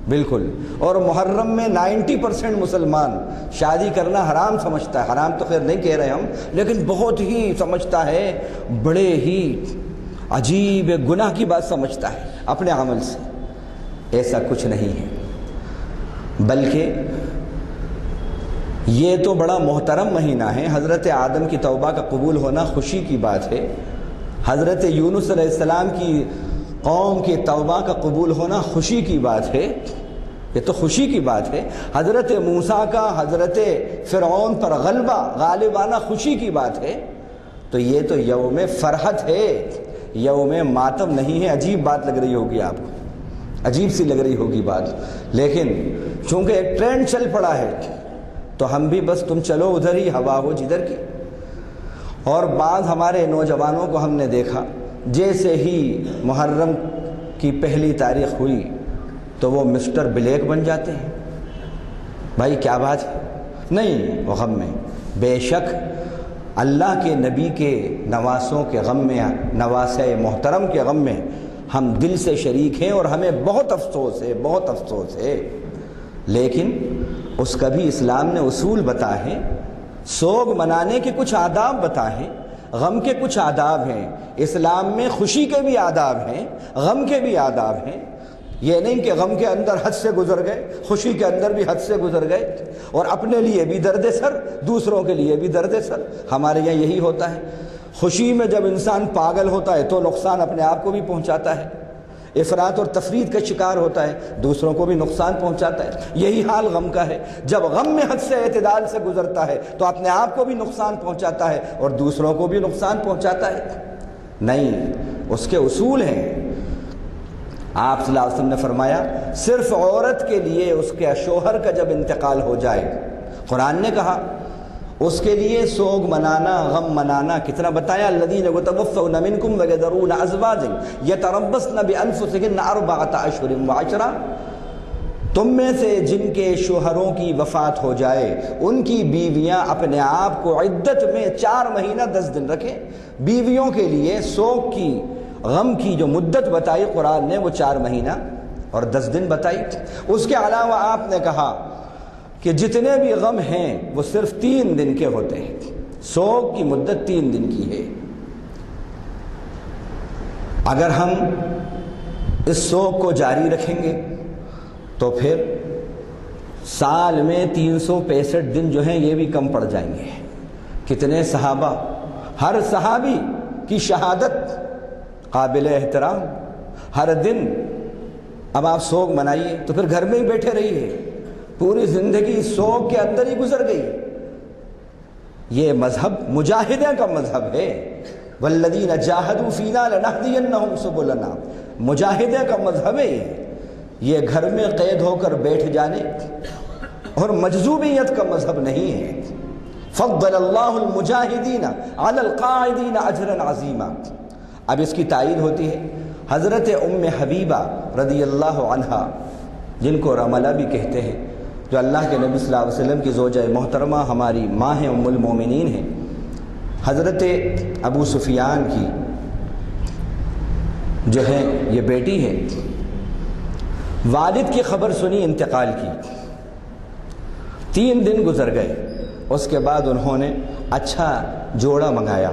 Speaker 3: بالکل، اور محرم میں 90% مسلمان شادی کرنا حرام سمجھتا ہے۔ حرام تو خیر نہیں کہہ رہے ہم، لیکن بہت ہی سمجھتا ہے، بڑے ہی عجیب گناہ کی بات سمجھتا ہے اپنے عمل سے۔ ایسا کچھ نہیں ہے، بلکہ یہ تو بڑا محترم مہینہ ہے۔ حضرت آدم کی توبہ کا قبول ہونا خوشی کی بات ہے، حضرت یونس علیہ السلام کی قوم کی توبہ کا قبول ہونا خوشی کی بات ہے، یہ تو خوشی کی بات ہے۔ حضرت موسیٰ کا حضرت فرعون پر غالب آنا خوشی کی بات ہے، تو یہ تو یوم فرحت ہے، یوم ماتم نہیں ہے۔ عجیب بات لگ رہی ہوگی آپ کو، عجیب سی لگ رہی ہوگی بات، لیکن چونکہ ایک ٹرینڈ چل پڑا ہے تو ہم بھی بس تم چلو ادھر ہی، ہوا ہو جدھر کی۔ اور بعض ہمارے نوجوانوں کو ہم نے دیکھا، جیسے ہی محرم کی پہلی تاریخ ہوئی تو وہ مسٹر بلیک بن جاتے ہیں۔ بھائی کیا بات ہے؟ نہیں، وہ غم میں، بے شک اللہ کے نبی کے نواسوں کے غم میں، نواسے محترم کے غم میں ہم دل سے شریک ہیں، اور ہمیں بہت افسوس ہے، بہت افسوس ہے، لیکن اس کا بھی اسلام نے اصول بتائے ہیں، سوگ منانے کے کچھ آداب بتائے ہیں، غم کے کچھ آداب ہیں۔ اسلام میں خوشی کے بھی آداب ہیں، غم کے بھی آداب ہیں۔ یہ نہیں کہ غم کے اندر حد سے گزر گئے، خوشی کے اندر بھی حد سے گزر گئے، اور اپنے لیے بھی درد سر، دوسروں کے لیے بھی درد سر۔ ہمارے یہاں یہی ہوتا ہے، خوشی میں جب انسان پاگل ہوتا ہے تو نقصان اپنے آپ کو بھی پہنچاتا ہے، افراط اور تفرید کا شکار ہوتا ہے، دوسروں کو بھی نقصان پہنچاتا ہے۔ یہی حال غم کا ہے، جب غم میں حد سے اعتدال سے گزرتا ہے تو اپنے آپ کو بھی نقصان پہنچاتا ہے اور دوسروں کو بھی نقصان پہنچاتا ہے۔ نہیں، اس کے اصول ہیں۔ آپ صلی اللہ علیہ وسلم نے فرمایا صرف عورت کے لیے اس کے شوہر کا جب انتقال ہو جائے، قرآن نے کہا اس کے لیے سوگ منانا، غم منانا کتنا بتایا، الذین یتوفون منکم ویذرون ازواجا یتربصن بانفسہن 4 اشہر وعشرا، تم میں سے جن کے شوہروں کی وفات ہو جائے ان کی بیویاں اپنے آپ کو عدت میں 4 مہینہ 10 دن رکھیں۔ بیویوں کے لیے سوگ کی، غم کی جو مدت بتائی قرآن نے وہ 4 مہینہ اور 10 دن بتائی۔ اس کے علاوہ آپ نے کہا کہ جتنے بھی غم ہیں وہ صرف 3 دن کے ہوتے ہیں، سوگ کی مدت 3 دن کی ہے۔ اگر ہم اس سوگ کو جاری رکھیں گے تو پھر سال میں 365 دن جو ہیں یہ بھی کم پڑ جائیں گے۔ کتنے صحابہ، ہر صحابی کی شہادت قابل احترام، ہر دن۔ اب آپ سوگ منائیے تو پھر گھر میں ہی بیٹھے رہیے، پوری زندگی سوگ کے اندر ہی گزر گئی۔ یہ مذہب مجاہدوں کا مذہب ہے، والذین جاہدوا فینا لنہدینہم سبلنا، مجاہدوں کا مذہب ہے یہ گھر میں قید ہو کر بیٹھ جانے اور مجذوبیت کا مذہب نہیں ہے۔ فضل اللہ المجاہدین علی القاعدین اجرا عظیما۔ اب اس کی تائید ہوتی ہے حضرت ام حبیبہ رضی اللہ عنہا، جن کو رملہ بھی کہتے ہیں، جو اللہ کے نبی صلی اللہ علیہ وسلم کی زوجہ محترمہ ہماری ماں ہیں، ام المومنین ہیں۔ حضرت ابو سفیان کی جو ہے یہ بیٹی ہے، والد کی خبر سنی انتقال کی، 3 دن گزر گئے، اس کے بعد انہوں نے اچھا جوڑا منگایا،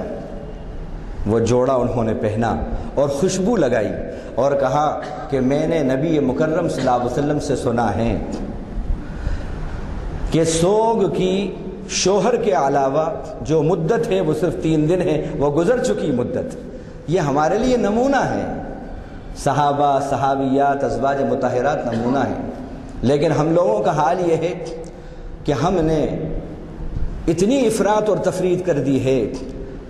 Speaker 3: وہ جوڑا انہوں نے پہنا اور خوشبو لگائی اور کہا کہ میں نے نبی مکرم صلی اللہ علیہ وسلم سے سنا ہے کہ سوگ کی شوہر کے علاوہ جو مدت ہے وہ صرف 3 دن ہے، وہ گزر چکی مدت۔ یہ ہمارے لیے نمونہ ہے، صحابہ، صحابیات، ازواج مطہرات نمونہ ہیں، لیکن ہم لوگوں کا حال یہ ہے کہ ہم نے اتنی افراط اور تفرید کر دی ہے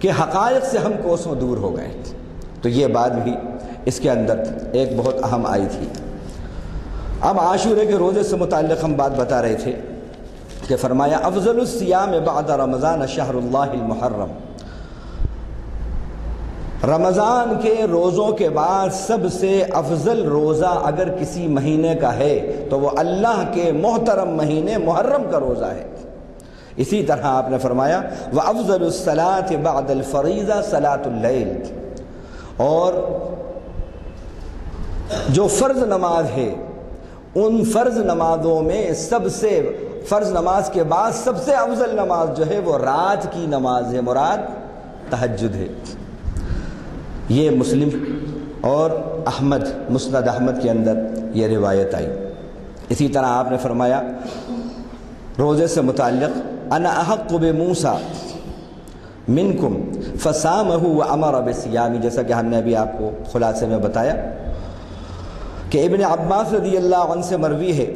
Speaker 3: کہ حقائق سے ہم کوسوں دور ہو گئے۔ تو یہ بات بھی اس کے اندر ایک بہت اہم آئی تھی۔ اب عاشورے کے روزے سے متعلق ہم بات بتا رہے تھے کہ فرمایا افضل الصیام بعد رمضان شہر اللہ المحرم، رمضان کے روزوں کے بعد سب سے افضل روزہ اگر کسی مہینے کا ہے تو وہ اللہ کے محترم مہینے محرم کا روزہ ہے۔ اسی طرح آپ نے فرمایا وَأَفْضَلُ الصَّلَاةِ بَعْدَ الْفَرِيضَةِ صَلَاةُ اللَّيْلِ، اور جو فرض نماز ہے ان فرض نمازوں میں سب سے، فرض نماز کے بعد سب سے افضل نماز جو ہے وہ رات کی نماز ہے، مراد تہجد ہے۔ یہ مسلم اور احمد، مسند احمد کے اندر یہ روایت آئی۔ اسی طرح آپ نے فرمایا روزے سے متعلق انا احق بموسیٰ منکم فصامہ وامر بصیامہ، جیسا کہ ہم نے ابھی آپ کو خلاصے میں بتایا کہ ابن عباس رضی اللہ عنہ سے مروی ہے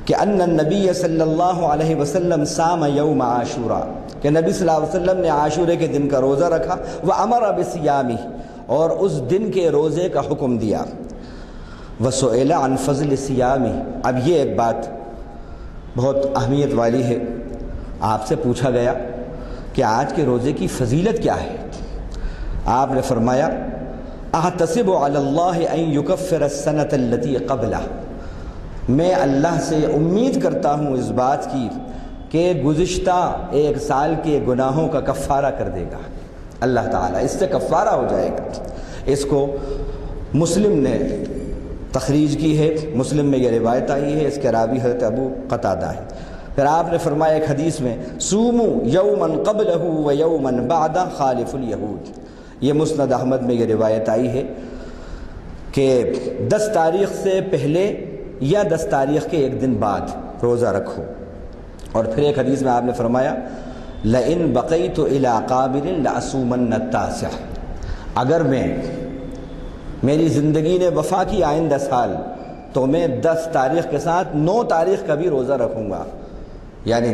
Speaker 3: کہ ان النبی صلی اللہ علیہ وسلم صام یوم عاشوراء، کہ نبی صلی اللہ علیہ وسلم نے عاشورے کے دن کا روزہ رکھا، وامر بصیامہ، اور اس دن کے روزے کا حکم دیا۔ وسئل عن فضل صیامہ، اب یہ ایک بات بہت اہمیت والی ہے، آپ سے پوچھا گیا کہ آج کے روزے کی فضیلت کیا ہے؟ آپ نے فرمایا احتسب علی اللہ ان یکفر السنۃ التی قبلہ، میں اللہ سے امید کرتا ہوں اس بات کی کہ گزشتہ 1 سال کے گناہوں کا کفارہ کر دے گا اللہ تعالیٰ، اس سے کفارہ ہو جائے گا۔ اس کو مسلم نے تخریج کی ہے، مسلم میں یہ روایت آئی ہے، اس کے راوی حضرت ابو قتادہ ہے۔ پھر آپ نے فرمایا ایک حدیث میں صوموا یوما قبلہ و یوما بعدہ خالف الیہود، یہ مسند احمد میں یہ روایت آئی ہے کہ 10 تاریخ سے پہلے یا 10 تاریخ کے 1 دن بعد روزہ رکھو۔ اور پھر ایک حدیث میں آپ نے فرمایا لئن بقیت الی قابل لأصومن التاسع، اگر میری زندگی نے وفا کی آئندہ سال تو میں 10 تاریخ کے ساتھ 9 تاریخ کا بھی روزہ رکھوں گا، یعنی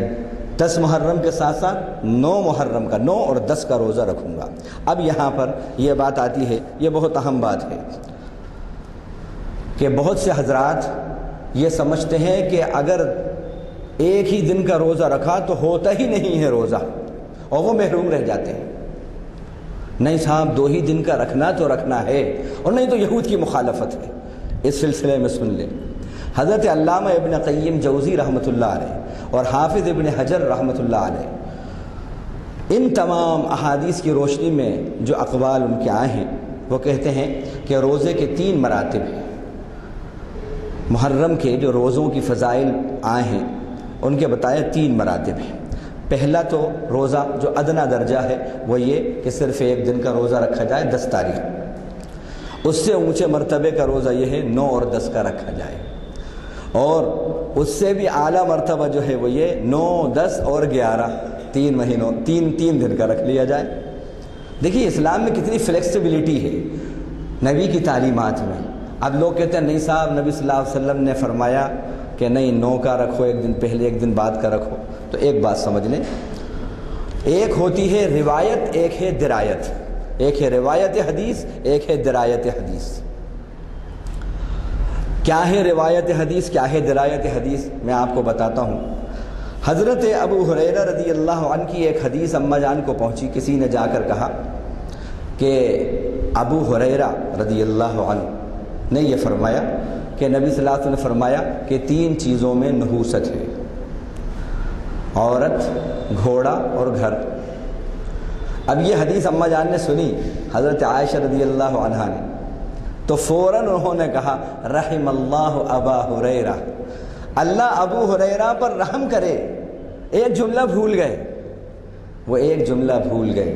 Speaker 3: 10 محرم کے ساتھ ساتھ 9 محرم کا، 9 اور 10 کا روزہ رکھوں گا۔ اب یہاں پر یہ بات آتی ہے، یہ بہت اہم بات ہے کہ بہت سے حضرات یہ سمجھتے ہیں کہ اگر ایک ہی دن کا روزہ رکھا تو ہوتا ہی نہیں ہے روزہ، اور وہ محروم رہ جاتے ہیں۔ نہیں صاحب، 2 ہی دن کا رکھنا تو رکھنا ہے، اور نہیں تو یہود کی مخالفت ہے۔ اس سلسلے میں سن لیں، حضرت علامہ ابن قیم جوزی رحمۃ اللہ علیہ اور حافظ ابن حجر رحمۃ اللہ علیہ، ان تمام احادیث کی روشنی میں جو اقوال ان کے آئے ہیں وہ کہتے ہیں کہ روزے کے 3 مراتب ہیں۔ محرم کے جو روزوں کی فضائل آئے ہیں ان کے بتائے 3 مراتب ہیں۔ پہلا تو روزہ جو ادنا درجہ ہے وہ یہ کہ صرف 1 دن کا روزہ رکھا جائے 10 تاریخ، اس سے اونچے مرتبے کا روزہ یہ ہے 9 اور 10 کا رکھا جائے، اور اس سے بھی اعلیٰ مرتبہ جو ہے وہ یہ 9، 10 اور 11 3 مہینوں 3 دن کا رکھ لیا جائے۔ دیکھیے اسلام میں کتنی فلیکسیبلٹی ہے نبی کی تعلیمات میں۔ اب لوگ کہتے ہیں نہیں صاحب نبی صلی اللہ علیہ وسلم نے فرمایا کہ نہیں 9 کا رکھو 1 دن پہلے 1 دن بعد کا رکھو۔ تو ایک بات سمجھ لیں، ایک ہوتی ہے روایت، ایک ہے درایت، ایک ہے روایت حدیث، ایک ہے درایت حدیث۔ کیا ہے روایت حدیث، کیا ہے درایت حدیث، میں آپ کو بتاتا ہوں۔ حضرت ابو ہریرہ رضی اللہ عنہ کی ایک حدیث اماں جان کو پہنچی، کسی نے جا کر کہا کہ ابو ہریرہ رضی اللہ عنہ نے یہ فرمایا کہ نبی صلی اللہ علیہ وسلم نے فرمایا کہ 3 چیزوں میں نحوست ہے، عورت، گھوڑا اور گھر۔ اب یہ حدیث اماں جان نے سنی حضرت عائشہ رضی اللہ عنہا نے، تو فوراً انہوں نے کہا رحم اللہ ابا ہریرہ، اللہ ابو ہریرہ پر رحم کرے۔ ایک جملہ بھول گئے، وہ ایک جملہ بھول گئے،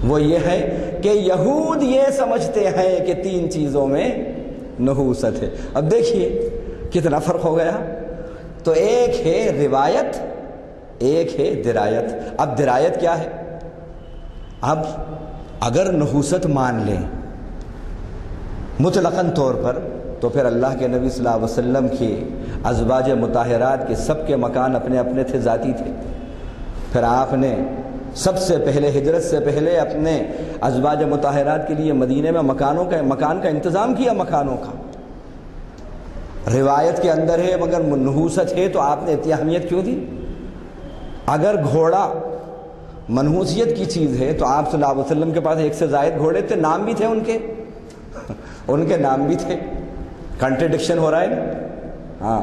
Speaker 3: وہ یہ ہے کہ یہود یہ سمجھتے ہیں کہ 3 چیزوں میں نحوست ہے۔ اب دیکھیے کتنا فرق ہو گیا۔ تو ایک ہے روایت، ایک ہے درایت۔ اب درایت کیا ہے؟ اب اگر نحوست مان لیں مطلقاً طور پر تو پھر اللہ کے نبی صلی اللہ علیہ وسلم کی ازواج مطہرات کے سب کے مکان اپنے اپنے تھے، ذاتی تھے۔ پھر آپ نے سب سے پہلے ہجرت سے پہلے اپنے ازواج مطہرات کے لیے مدینے میں مکان کا انتظام کیا، مکانوں کا۔ روایت کے اندر ہے مگر منحوست ہے تو آپ نے اتنی اہمیت کیوں دی؟ اگر گھوڑا منحوسیت کی چیز ہے تو آپ صلی اللہ علیہ وسلم کے پاس 1 سے زائد گھوڑے تھے، نام بھی تھے ان کے نام بھی تھے۔ کنٹرڈکشن ہو رہا ہے نا؟ ہاں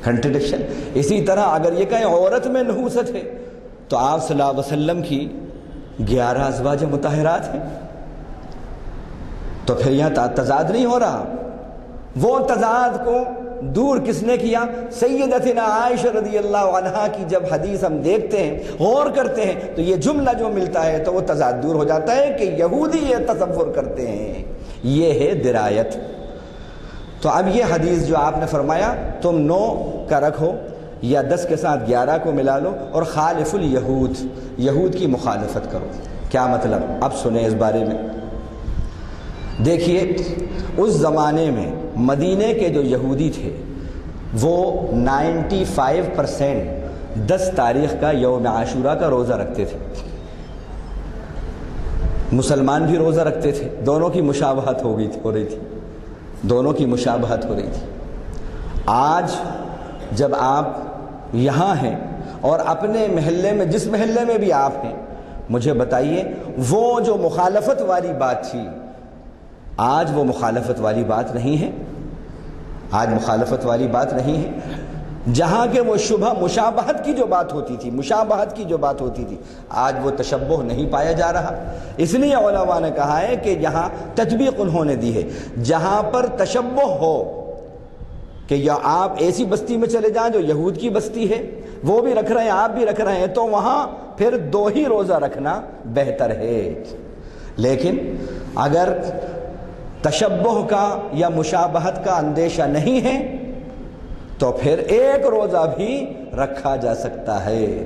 Speaker 3: کنٹرڈکشن۔ اسی طرح اگر یہ کہیں عورت میں نحوست ہے تو آپ صلی اللہ علیہ وسلم کی 11 ازواج مطہرات ہیں، تو پھر یہاں تضاد نہیں ہو رہا۔ وہ تضاد کو دور کس نے کیا؟ سیدتنا عائشہ رضی اللہ عنہا کی جب حدیث ہم دیکھتے ہیں، غور کرتے ہیں، تو یہ جملہ جو ملتا ہے تو وہ تضاد دور ہو جاتا ہے کہ یہودی یہ تصور کرتے ہیں۔ یہ ہے درایت۔ تو اب یہ حدیث جو آپ نے فرمایا تم 9 کا رکھو یا 10 کے ساتھ 11 کو ملا لو اور خالف الیہود، یہود کی مخالفت کرو، کیا مطلب؟ اب سنیں اس بارے میں۔ دیکھیے اس زمانے میں مدینے کے جو یہودی تھے وہ 95% 10 تاریخ کا یوم عاشورہ کا روزہ رکھتے تھے۔ مسلمان بھی روزہ رکھتے تھے، دونوں کی مشابہت ہو رہی تھی، دونوں کی مشابہت ہو رہی تھی۔ آج جب آپ یہاں ہیں اور اپنے محلے میں، جس محلے میں بھی آپ ہیں، مجھے بتائیے وہ جو مخالفت والی بات تھی آج وہ مخالفت والی بات نہیں ہے، آج مخالفت والی بات نہیں ہے۔ جہاں کہ وہ شبہ مشابہت کی جو بات ہوتی تھی، مشابہت کی جو بات ہوتی تھی، آج وہ تشبہ نہیں پایا جا رہا۔ اس لیے علماء نے کہا ہے کہ یہاں تطبیق انہوں نے دی ہے، جہاں پر تشبہ ہو کہ یا آپ ایسی بستی میں چلے جائیں جو یہود کی بستی ہے، وہ بھی رکھ رہے ہیں آپ بھی رکھ رہے ہیں، تو وہاں پھر 2 ہی روزہ رکھنا بہتر ہے۔ لیکن اگر تشبہ کا یا مشابہت کا اندیشہ نہیں ہے تو پھر 1 روزہ بھی رکھا جا سکتا ہے،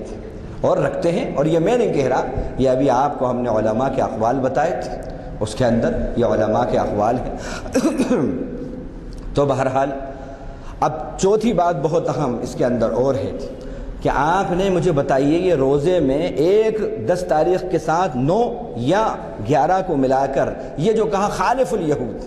Speaker 3: اور رکھتے ہیں۔ اور یہ میں نہیں کہہ رہا، یہ ابھی آپ کو ہم نے علماء کے اقوال بتائے، اس کے اندر یہ علماء کے اقوال ہیں۔ تو بہرحال اب چوتھی بات بہت اہم اس کے اندر اور ہے کہ آپ نے مجھے بتائیے یہ روزے میں 10 تاریخ کے ساتھ 9 یا 11 کو ملا کر یہ جو کہا خالف الیہود،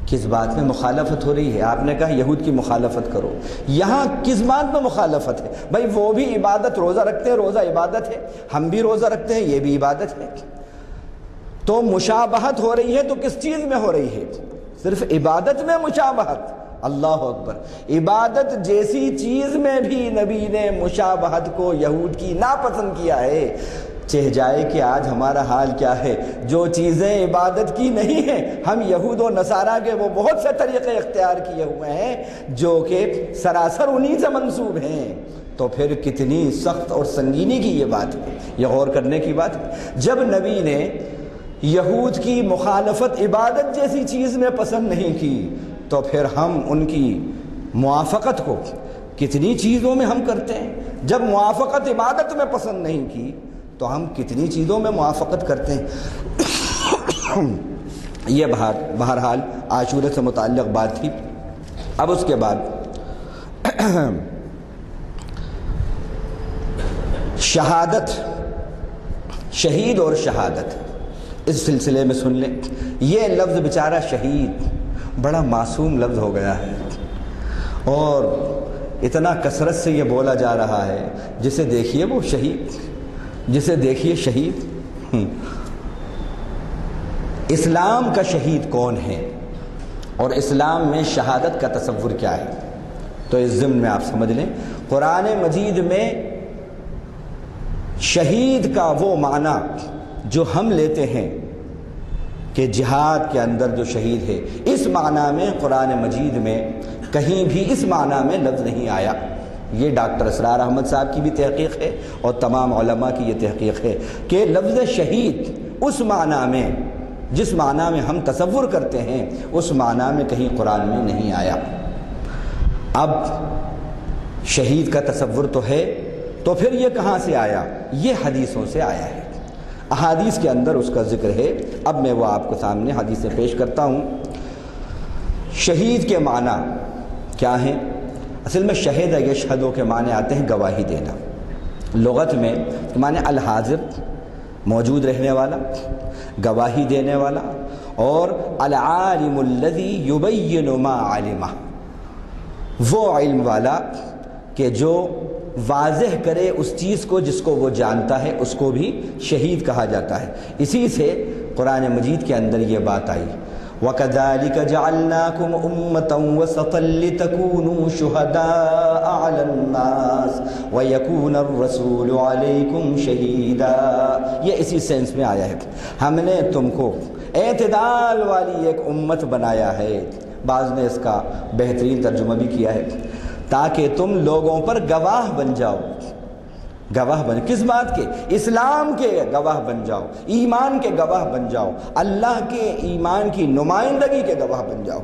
Speaker 3: کس بات میں مخالفت ہو رہی ہے؟ آپ نے کہا یہود کی مخالفت کرو، یہاں کس بات میں مخالفت ہے؟ بھائی وہ بھی عبادت روزہ رکھتے ہیں، روزہ عبادت ہے، ہم بھی روزہ رکھتے ہیں، یہ بھی عبادت ہے۔ تو مشابہت ہو رہی ہے تو کس چیز میں ہو رہی ہے؟ صرف عبادت میں مشابہت؟ اللہ اکبر! عبادت جیسی چیز میں بھی نبی نے مشابہت کو یہود کی ناپسند کیا ہے۔ چہ جائے کہ آج ہمارا حال کیا ہے۔ جو چیزیں عبادت کی نہیں ہیں، ہم یہود و نصارہ کے وہ بہت سے طریقے اختیار کیے ہوئے ہیں جو کہ سراسر انہی سے منسوب ہیں۔ تو پھر کتنی سخت اور سنگینی کی یہ بات ہے، یہ غور کرنے کی بات ہے۔ جب نبی نے یہود کی مخالفت عبادت جیسی چیز میں پسند نہیں کی، تو پھر ہم ان کی موافقت کو کتنی چیزوں میں ہم کرتے ہیں۔ جب موافقت عبادت میں پسند نہیں کی تو ہم کتنی چیزوں میں موافقت کرتے ہیں۔ یہ بہرحال عاشورہ سے متعلق بات تھی۔ اب اس کے بعد شہادت، شہید اور شہادت، اس سلسلے میں سن لیں۔ یہ لفظ بیچارہ شہید بڑا معصوم لفظ ہو گیا ہے، اور اتنا کثرت سے یہ بولا جا رہا ہے، جسے دیکھیے وہ شہید، جسے دیکھیے شہید۔ اسلام کا شہید کون ہے اور اسلام میں شہادت کا تصور کیا ہے؟ تو اس ضمن میں آپ سمجھ لیں، قرآن مجید میں شہید کا وہ معنی جو ہم لیتے ہیں کہ جہاد کے اندر جو شہید ہے، اس معنی میں قرآن مجید میں کہیں بھی اس معنی میں لفظ نہیں آیا۔ یہ ڈاکٹر اسرار احمد صاحب کی بھی تحقیق ہے اور تمام علماء کی یہ تحقیق ہے کہ لفظ شہید اس معنی میں، جس معنی میں ہم تصور کرتے ہیں، اس معنی میں کہیں قرآن میں نہیں آیا۔ اب شہید کا تصور تو ہے، تو پھر یہ کہاں سے آیا؟ یہ حدیثوں سے آیا ہے، احادیث کے اندر اس کا ذکر ہے۔ اب میں وہ آپ کو سامنے حدیثیں پیش کرتا ہوں۔ شہید کے معنی کیا ہیں؟ اصل میں شہد یشہدو کے معنی آتے ہیں گواہی دینا۔ لغت میں معنی الحاضر، موجود رہنے والا، گواہی دینے والا، اور العالم الذی یبین ما علمہ، وہ علم والا کہ جو واضح کرے اس چیز کو جس کو وہ جانتا ہے، اس کو بھی شہید کہا جاتا ہے۔ اسی سے قرآن مجید کے اندر یہ بات آئی، وَكَذَلِكَ جَعَلْنَاكُمْ أُمَّةً وَسَطًا لِتَكُونُوا شُهَدَاءَ عَلَى النَّاسِ وَيَكُونَ الرَّسُولُ عَلَيْكُمْ شَهِيدًا۔ یہ اسی سینس میں آیا ہے، ہم نے تم کو اعتدال والی ایک امت بنایا ہے۔ بعض نے اس کا بہترین ترجمہ بھی کیا ہے، تاکہ تم لوگوں پر گواہ بن جاؤ۔ گواہ بن کس بات کے؟ اسلام کے گواہ بن جاؤ، ایمان کے گواہ بن جاؤ، اللہ کے ایمان کی نمائندگی کے گواہ بن جاؤ۔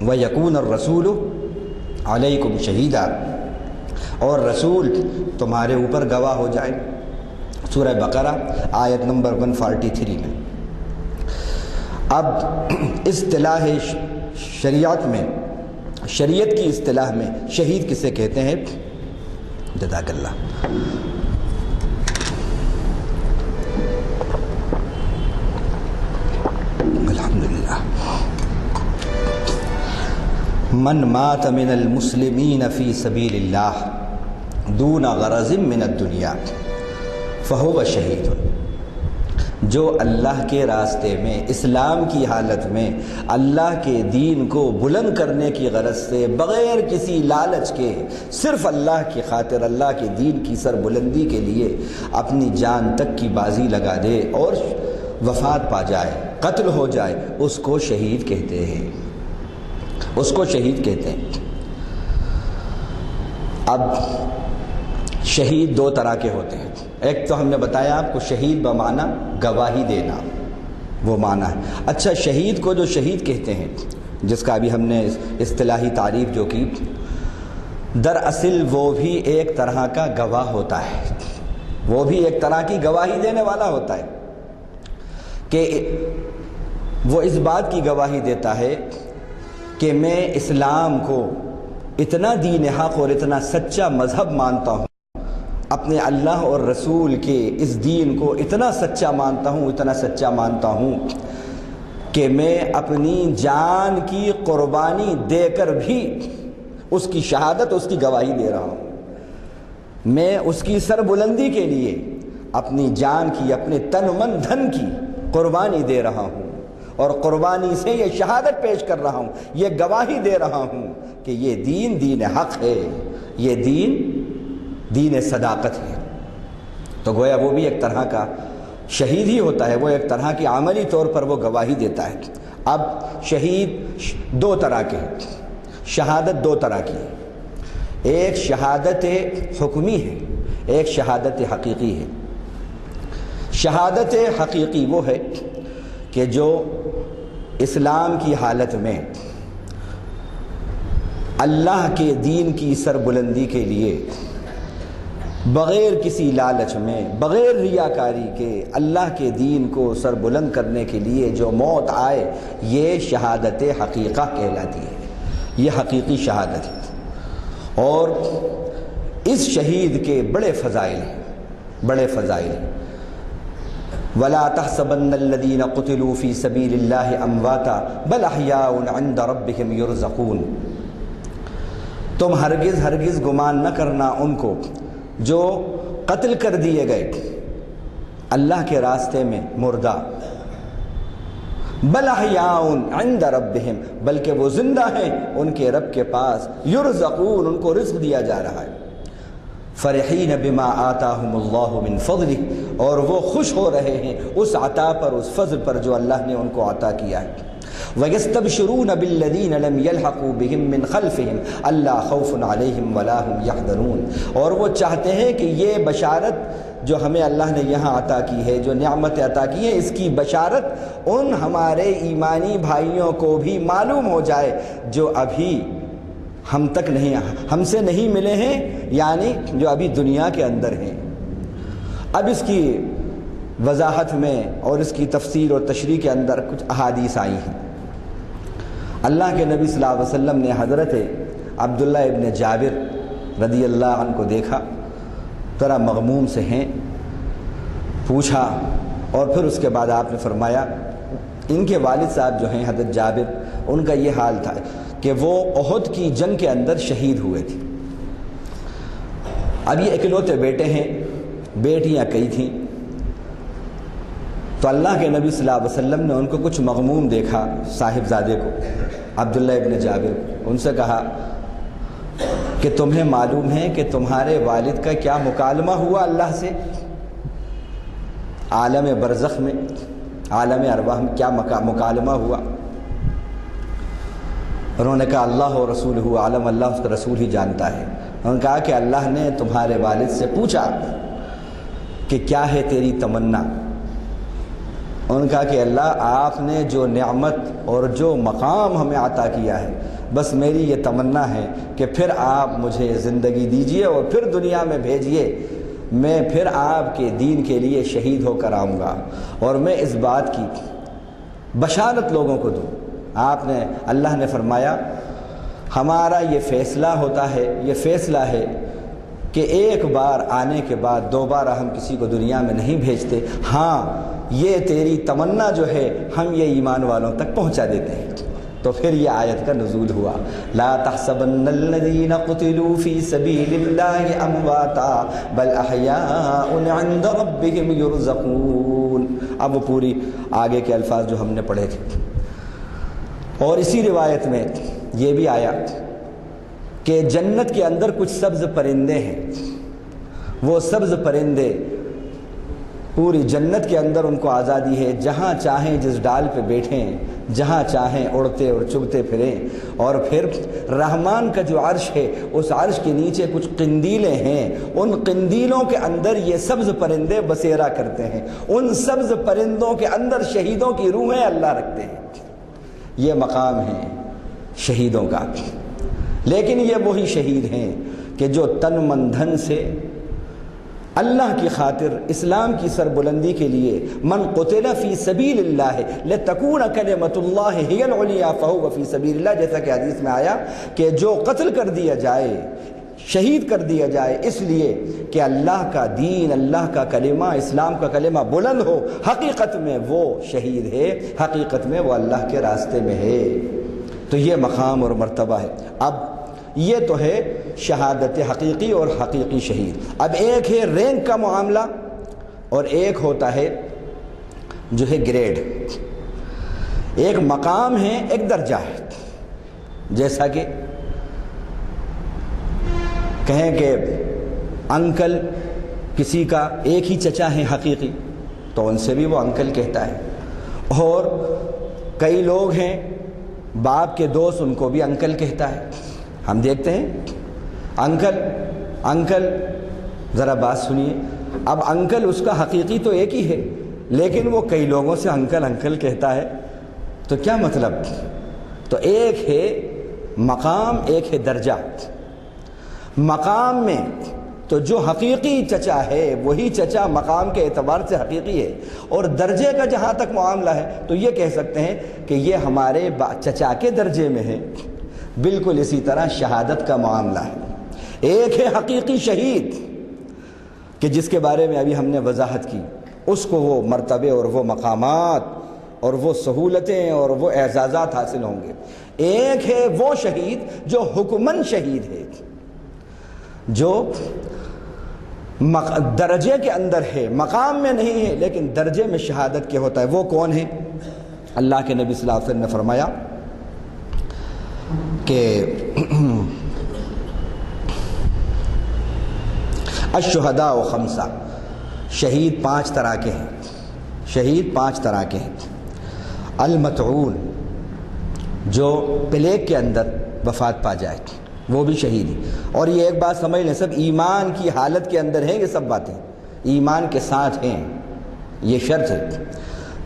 Speaker 3: وَيَكُونَ الرَّسُولُ عَلَيْكُمْ شَهِيدًا، اور رسول تمہارے اوپر گواہ ہو جائے۔ سورہ بقرہ آیت نمبر 143 میں۔ اب اصطلاح شریعت میں، شریعت کی اصطلاح میں شہید کسے کہتے ہیں؟ جزاک اللہ۔ الحمدللہ۔ من مات من المسلمین فی سبیل اللہ دون غرض من الدنیا فہو شہید۔ جو اللہ کے راستے میں، اسلام کی حالت میں اللہ کے دین کو بلند کرنے کی غرض سے، بغیر کسی لالچ کے، صرف اللہ کی خاطر، اللہ کے دین کی سر بلندی کے لیے اپنی جان تک کی بازی لگا دے اور وفات پا جائے، قتل ہو جائے، اس کو شہید کہتے ہیں، اس کو شہید کہتے ہیں۔ اب شہید دو طرح کے ہوتے ہیں۔ ایک تو ہم نے بتایا آپ کو شہید بمعنی گواہی دینا، وہ معنی ہے۔ اچھا، شہید کو جو شہید کہتے ہیں، جس کا ابھی ہم نے اصطلاحی تعریف جو کی، دراصل وہ بھی ایک طرح کا گواہ ہوتا ہے، وہ بھی ایک طرح کی گواہی دینے والا ہوتا ہے کہ وہ اس بات کی گواہی دیتا ہے کہ میں اسلام کو اتنا دین حق اور اتنا سچا مذہب مانتا ہوں، اپنے اللہ اور رسول کے اس دین کو اتنا سچا مانتا ہوں، اتنا سچا مانتا ہوں کہ میں اپنی جان کی قربانی دے کر بھی اس کی شہادت، اس کی گواہی دے رہا ہوں۔ میں اس کی سربلندی کے لیے اپنی جان کی، اپنے تن من دھن کی قربانی دے رہا ہوں، اور قربانی سے یہ شہادت پیش کر رہا ہوں، یہ گواہی دے رہا ہوں کہ یہ دین دین حق ہے، یہ دین دین صداقت ہے۔ تو گویا وہ بھی ایک طرح کا شہید ہی ہوتا ہے، وہ ایک طرح کی عملی طور پر وہ گواہی دیتا ہے۔ اب شہید دو طرح کے ہیں، شہادت دو طرح کی ہے، ایک شہادت حکمی ہے، ایک شہادت حقیقی ہے۔ شہادت حقیقی وہ ہے کہ جو اسلام کی حالت میں اللہ کے دین کی سربلندی کے لیے بغیر کسی لالچ میں، بغیر ریاکاری کے اللہ کے دین کو سربلند کرنے کے لیے جو موت آئے، یہ شہادت حقیقہ کہلاتی ہے، یہ حقیقی شہادت ہے۔ اور اس شہید کے بڑے فضائل ہیں، بڑے فضائل ہیں۔ وَلَا تَحْسَبَنَّ الَّذِينَ قُتِلُوا فِي سَبِيلِ اللَّهِ أَمْوَاتًا بَلْ أَحْيَاءٌ عِندَ رَبِّهِمْ يُرْزَقُونَ، تم ہرگز گمان نہ کرنا ان کو جو قتل کر دیے گئے اللہ کے راستے میں مردہ، بل احیاء عند ربہم، بلکہ وہ زندہ ہیں ان کے رب کے پاس، یرزقون، ان کو رزق دیا جا رہا ہے، فرحین بما آتاہم اللہ من فضلہ، اور وہ خوش ہو رہے ہیں اس عطا پر، اس فضل پر جو اللہ نے ان کو عطا کیا ہے۔ وَيَسْتَبْشِرُونَ بِالَّذِينَ لَمْ يَلْحَقُوا بِهِمْ مِنْ خَلْفِهِمْ أَلَّا خَوْفٌ عَلَيْهِمْ وَلَا هُمْ يَحْزَنُونَ، اور وہ چاہتے ہیں کہ یہ بشارت جو ہمیں اللہ نے یہاں عطا کی ہے، جو نعمت عطا کی ہے، اس کی بشارت ان ہمارے ایمانی بھائیوں کو بھی معلوم ہو جائے جو ابھی ہم سے نہیں ملے ہیں، یعنی جو ابھی دنیا کے اندر ہیں۔ اب اس کی وضاحت میں اور اس کی تفسیر اور تشریح کے اندر کچھ احادیث آئی ہیں۔ اللہ کے نبی صلی اللہ علیہ وسلم نے حضرت عبداللہ ابن جابر رضی اللہ عنہ کو دیکھا، ذرا مغموم سے ہیں، پوچھا، اور پھر اس کے بعد آپ نے فرمایا ان کے والد صاحب جو ہیں حضرت جابر، ان کا یہ حال تھا کہ وہ احد کی جنگ کے اندر شہید ہوئے تھے۔ اب یہ اکلوتے بیٹے ہیں، بیٹیاں کئی تھیں، تو اللہ کے نبی صلی اللہ علیہ وسلم نے ان کو کچھ مغموم دیکھا، صاحبزادے کو، عبداللہ ابن جابر، ان سے کہا کہ تمہیں معلوم ہے کہ تمہارے والد کا کیا مکالمہ ہوا اللہ سے عالم برزخ میں، عالم ارواح میں کیا مکالمہ ہوا؟ انہوں نے کہا اللہ و رسولہ عالم، اللہ اس کا رسول ہی جانتا ہے۔ انہوں نے کہا کہ اللہ نے تمہارے والد سے پوچھا کہ کیا ہے تیری تمنا؟ انہوں نے کہا کہ اللہ آپ نے جو نعمت اور جو مقام ہمیں عطا کیا ہے، بس میری یہ تمنا ہے کہ پھر آپ مجھے زندگی دیجئے اور پھر دنیا میں بھیجئے، میں پھر آپ کے دین کے لیے شہید ہو کر آؤں گا، اور میں اس بات کی بشارت لوگوں کو دوں۔ اللہ نے فرمایا ہمارا یہ فیصلہ ہوتا ہے، یہ فیصلہ ہے کہ ایک بار آنے کے بعد دوبارہ ہم کسی کو دنیا میں نہیں بھیجتے، ہاں یہ تیری تمنا جو ہے ہم یہ ایمان والوں تک پہنچا دیتے ہیں۔ تو پھر یہ آیت کا نزول ہوا، لا تحسبن الذین قتلوا فی سبیل اللہ امواتا بل احیاء عند ربہم یرزقون۔ اب وہ پوری آگے کے الفاظ جو ہم نے پڑھے تھے، اور اسی روایت میں یہ بھی آیا کہ جنت کے اندر کچھ سبز پرندے ہیں، وہ سبز پرندے پوری جنت کے اندر ان کو آزادی ہے، جہاں چاہیں جس ڈال پہ بیٹھیں، جہاں چاہیں اڑتے اور چگتے پھریں، اور پھر رحمان کا جو عرش ہے اس عرش کے نیچے کچھ قندیلیں ہیں، ان قندیلوں کے اندر یہ سبز پرندے بسیرا کرتے ہیں، ان سبز پرندوں کے اندر شہیدوں کی روحیں اللہ رکھتے ہیں۔ یہ مقام ہے شہیدوں کا، لیکن یہ وہی شہید ہیں کہ جو تن من دھن سے اللہ کی خاطر اسلام کی سربلندی کے لیے، من قتل فی سبیل اللہ لتکون کلمۃ اللہ ہی العلیٰ فہو فی سبیل اللہ، جیسا کہ حدیث میں آیا کہ جو قتل کر دیا جائے، شہید کر دیا جائے اس لیے کہ اللہ کا دین، اللہ کا کلمہ، اسلام کا کلمہ بلند ہو، حقیقت میں وہ شہید ہے، حقیقت میں وہ اللہ کے راستے میں ہے۔ تو یہ مقام اور مرتبہ ہے۔ اب یہ تو ہے شہادت حقیقی اور حقیقی شہید۔ اب ایک ہے رینک کا معاملہ اور ایک ہوتا ہے جو ہے گریڈ، ایک مقام ہے، ایک درجہ ہے۔ جیسا کہ کہیں کہ انکل کسی کا ایک ہی چچا ہے حقیقی تو ان سے بھی وہ انکل کہتا ہے، اور کئی لوگ ہیں باپ کے دوست، ان کو بھی انکل کہتا ہے۔ ہم دیکھتے ہیں انکل ذرا بات سنیے، اب انکل اس کا حقیقی تو ایک ہی ہے لیکن وہ کئی لوگوں سے انکل کہتا ہے، تو کیا مطلب؟ تو ایک ہے مقام، ایک ہے درجہ۔ مقام میں تو جو حقیقی چچا ہے وہی چچا مقام کے اعتبار سے حقیقی ہے، اور درجے کا جہاں تک معاملہ ہے تو یہ کہہ سکتے ہیں کہ یہ ہمارے چچا کے درجے میں ہے۔ بالکل اسی طرح شہادت کا معاملہ ہے، ایک ہے حقیقی شہید کہ جس کے بارے میں ابھی ہم نے وضاحت کی، اس کو وہ مرتبے اور وہ مقامات اور وہ سہولتیں اور وہ اعزازات حاصل ہوں گے۔ ایک ہے وہ شہید جو حکماً شہید ہے، جو درجے کے اندر ہے، مقام میں نہیں ہے لیکن درجے میں شہادت کے ہوتا ہے۔ وہ کون ہے؟ اللہ کے نبی صلی اللہ علیہ وسلم نے فرمایا کہ الشہداء خمسہ، شہید 5 طرح کے ہیں، شہید 5 طرح کے ہیں۔ المطعون، جو پلیگ کے اندر وفات پا جائے وہ بھی شہید ہے۔ اور یہ ایک بات سمجھ لیں، سب ایمان کی حالت کے اندر ہیں، یہ سب باتیں ایمان کے ساتھ ہیں، یہ شرط ہے۔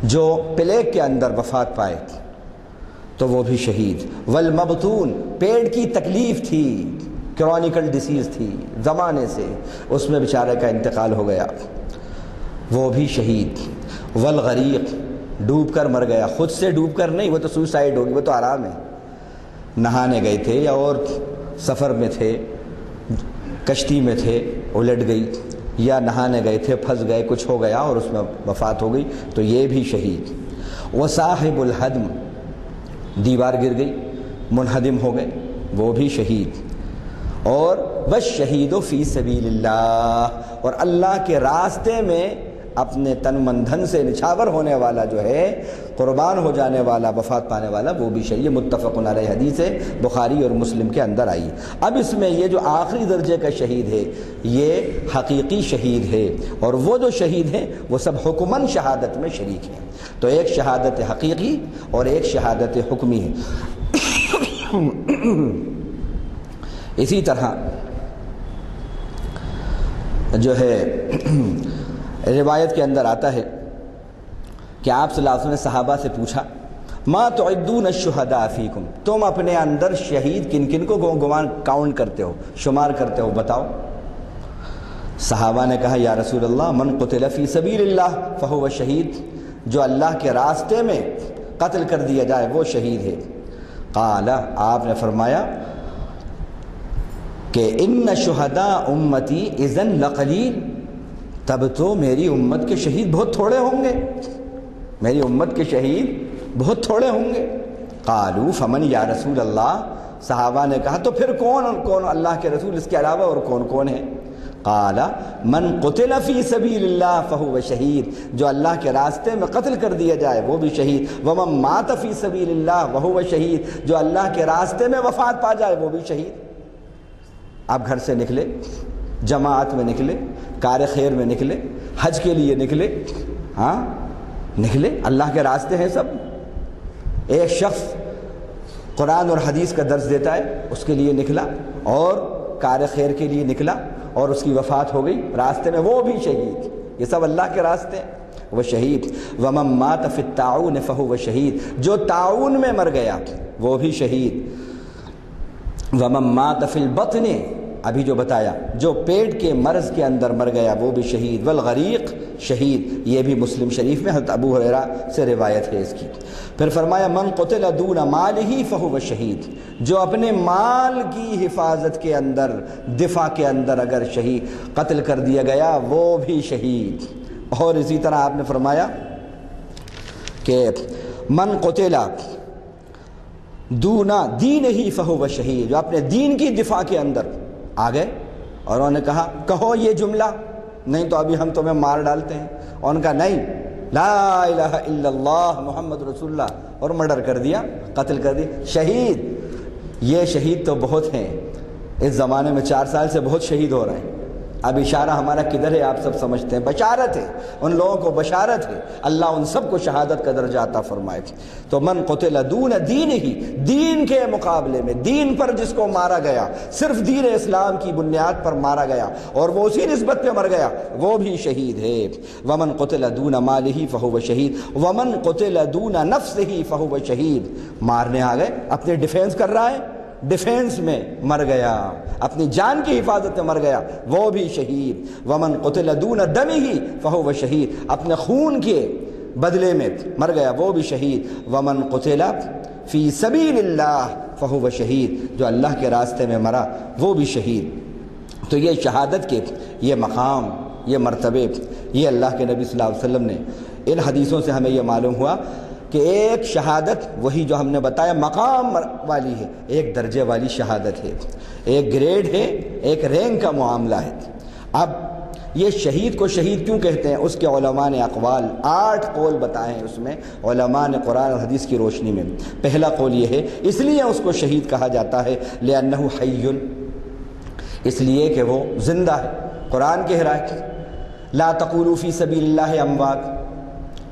Speaker 3: جو پلیگ کے اندر وفات پائے تو وہ بھی شہید۔ والمبتون، پیٹ کی تکلیف تھی، کرونیکل ڈیسیز تھی زمانے سے، اس میں بیچارے کا انتقال ہو گیا، وہ بھی شہید۔ والغریق، ڈوب کر مر گیا، خود سے ڈوب کر نہیں، وہ تو سوسائڈ ہوگی، وہ تو آرام ہے، نہانے گئے تھے یا اور سفر میں تھے، کشتی میں تھے الٹ گئی، یا نہانے گئے تھے پھنس گئے، کچھ ہو گیا اور اس میں وفات ہو گئی تو یہ بھی شہید۔ وصاحب الحدم، دیوار گر گئی، منہدم ہو گئے، وہ بھی شہید۔ اور والشہید فی سبیل اللہ، اور اللہ کے راستے میں اپنے تن من دھن سے نچھاور ہونے والا جو ہے، قربان ہو جانے والا، وفات پانے والا، وہ بھی شہید۔ متفق علیہ حدیث ہے، بخاری اور مسلم کے اندر آئی۔ اب اس میں یہ جو آخری درجے کا شہید ہے یہ حقیقی شہید ہے، اور وہ جو شہید ہیں وہ سب حکماً شہادت میں شریک ہیں۔ تو ایک شہادت حقیقی اور ایک شہادت حکمی ہے۔ اسی طرح جو ہے روایت کے اندر آتا ہے کہ آپ صلی اللہ علیہ وسلم نے صحابہ سے پوچھا، ما تعدون الشہداء فیکم، تم اپنے اندر شہید کن کن کو کاؤنٹ کرتے ہو، شمار کرتے ہو، بتاؤ۔ صحابہ نے کہا یا رسول اللہ، من قتل فی سبیل اللہ فہو شہید، جو اللہ کے راستے میں قتل کر دیا جائے وہ شہید ہے۔ قال، آپ نے فرمایا کہ ان شہداء امتی اذن لقلیل، تب تو میری امت کے شہید بہت تھوڑے ہوں گے، میری امت کے شہید بہت تھوڑے ہوں گے۔ قالوا فمن یا رسول اللہ، صحابہ نے کہا تو پھر کون اللہ کے رسول، اس کے علاوہ اور کون ہے؟ قال من قتل فی سبیل اللہ فہو شہید، جو اللہ کے راستے میں قتل کر دیا جائے وہ بھی شہید۔ ومن مات فی سبیل اللہ وہو شہید، جو اللہ کے راستے میں وفات پا جائے وہ بھی شہید۔ آپ گھر سے نکلے، جماعت میں نکلے، کار خیر میں نکلے، حج کے لیے نکلے، نکلے، اللہ کے راستے ہیں سب۔ ایک شخص قرآن اور حدیث کا درس دیتا ہے، اس کے لیے نکلا، اور کار خیر کے لیے نکلا اور اس کی وفات ہو گئی راستے میں، وہ بھی شہید۔ یہ سب اللہ کے راستے ہیں، وہ شہید۔ ومن مات فی الطاعون فہو شہید، جو طاعون میں مر گیا وہ بھی شہید۔ ومن مات فی البطن، ابھی جو بتایا، جو پیٹ کے مرض کے اندر مر گیا وہ بھی شہید۔ والغریق، شہید، یہ بھی مسلم شریف میں حضرت ابو ہریرہ سے روایت ہے اس کی۔ پھر فرمایا من قتل دون مالہ فہو شہید، جو اپنے مال کی حفاظت کے اندر، دفاع کے اندر اگر شہید قتل کر دیا گیا وہ بھی شہید۔ اور اسی طرح آپ نے فرمایا کہ من قتل دون دینہ فہو شہید، جو اپنے دین کی دفاع کے اندر آ گئے اور انہوں نے کہا کہو یہ جملہ، نہیں تو ابھی ہم تمہیں مار ڈالتے ہیں، اور ان کا نہیں، لا الہ الا اللہ محمد رسول اللہ، اور مرڈر کر دیا، قتل کر دیا، شہید۔ یہ شہید تو بہت ہیں اس زمانے میں، 4 سال سے بہت شہید ہو رہے ہیں، اب اشارہ ہمارا کدھر ہے آپ سب سمجھتے ہیں، بشارت ہے، ان لوگوں کو بشارت ہے، اللہ ان سب کو شہادت کا درجہ عطا فرمائے۔ تو من قتل دون دین ہی، دین کے مقابلے میں، دین پر جس کو مارا گیا، صرف دین اسلام کی بنیاد پر مارا گیا اور وہ اسی نسبت پہ مر گیا، وہ بھی شہید ہے۔ ومن قتل دون مالہ فہو شہید ومن قتل دون نفسہ فہو شہید، مارنے آ گئے، اپنے ڈیفینس کر رہا ہے، ڈیفینس میں مر گیا، اپنی جان کی حفاظت میں مر گیا، وہ بھی شہید۔ ومن قتل دون دمہ فہو شہید، اپنے خون کے بدلے میں مر گیا، وہ بھی شہید۔ ومن قتل فی سبیل اللہ فہو شہید، جو اللہ کے راستے میں مرا وہ بھی شہید۔ تو یہ شہادت کے یہ مقام، یہ مرتبے، یہ اللہ کے نبی صلی اللہ علیہ وسلم نے ان حدیثوں سے ہمیں یہ معلوم ہوا کہ ایک شہادت وہی جو ہم نے بتایا مقام والی ہے، ایک درجے والی شہادت ہے، ایک گریڈ ہے، ایک رینک کا معاملہ ہے۔ اب یہ شہید کو شہید کیوں کہتے ہیں، اس کے علماء نے اقوال 8 قول بتائے ہیں، اس میں علماء نے قرآن اور حدیث کی روشنی میں۔ پہلا قول یہ ہے اس لیے اس کو شہید کہا جاتا ہے لأنہ حی، اس لیے کہ وہ زندہ ہے۔ قرآن کہہ رہا ہے لا تقولوا فی سبیل اللہ اموات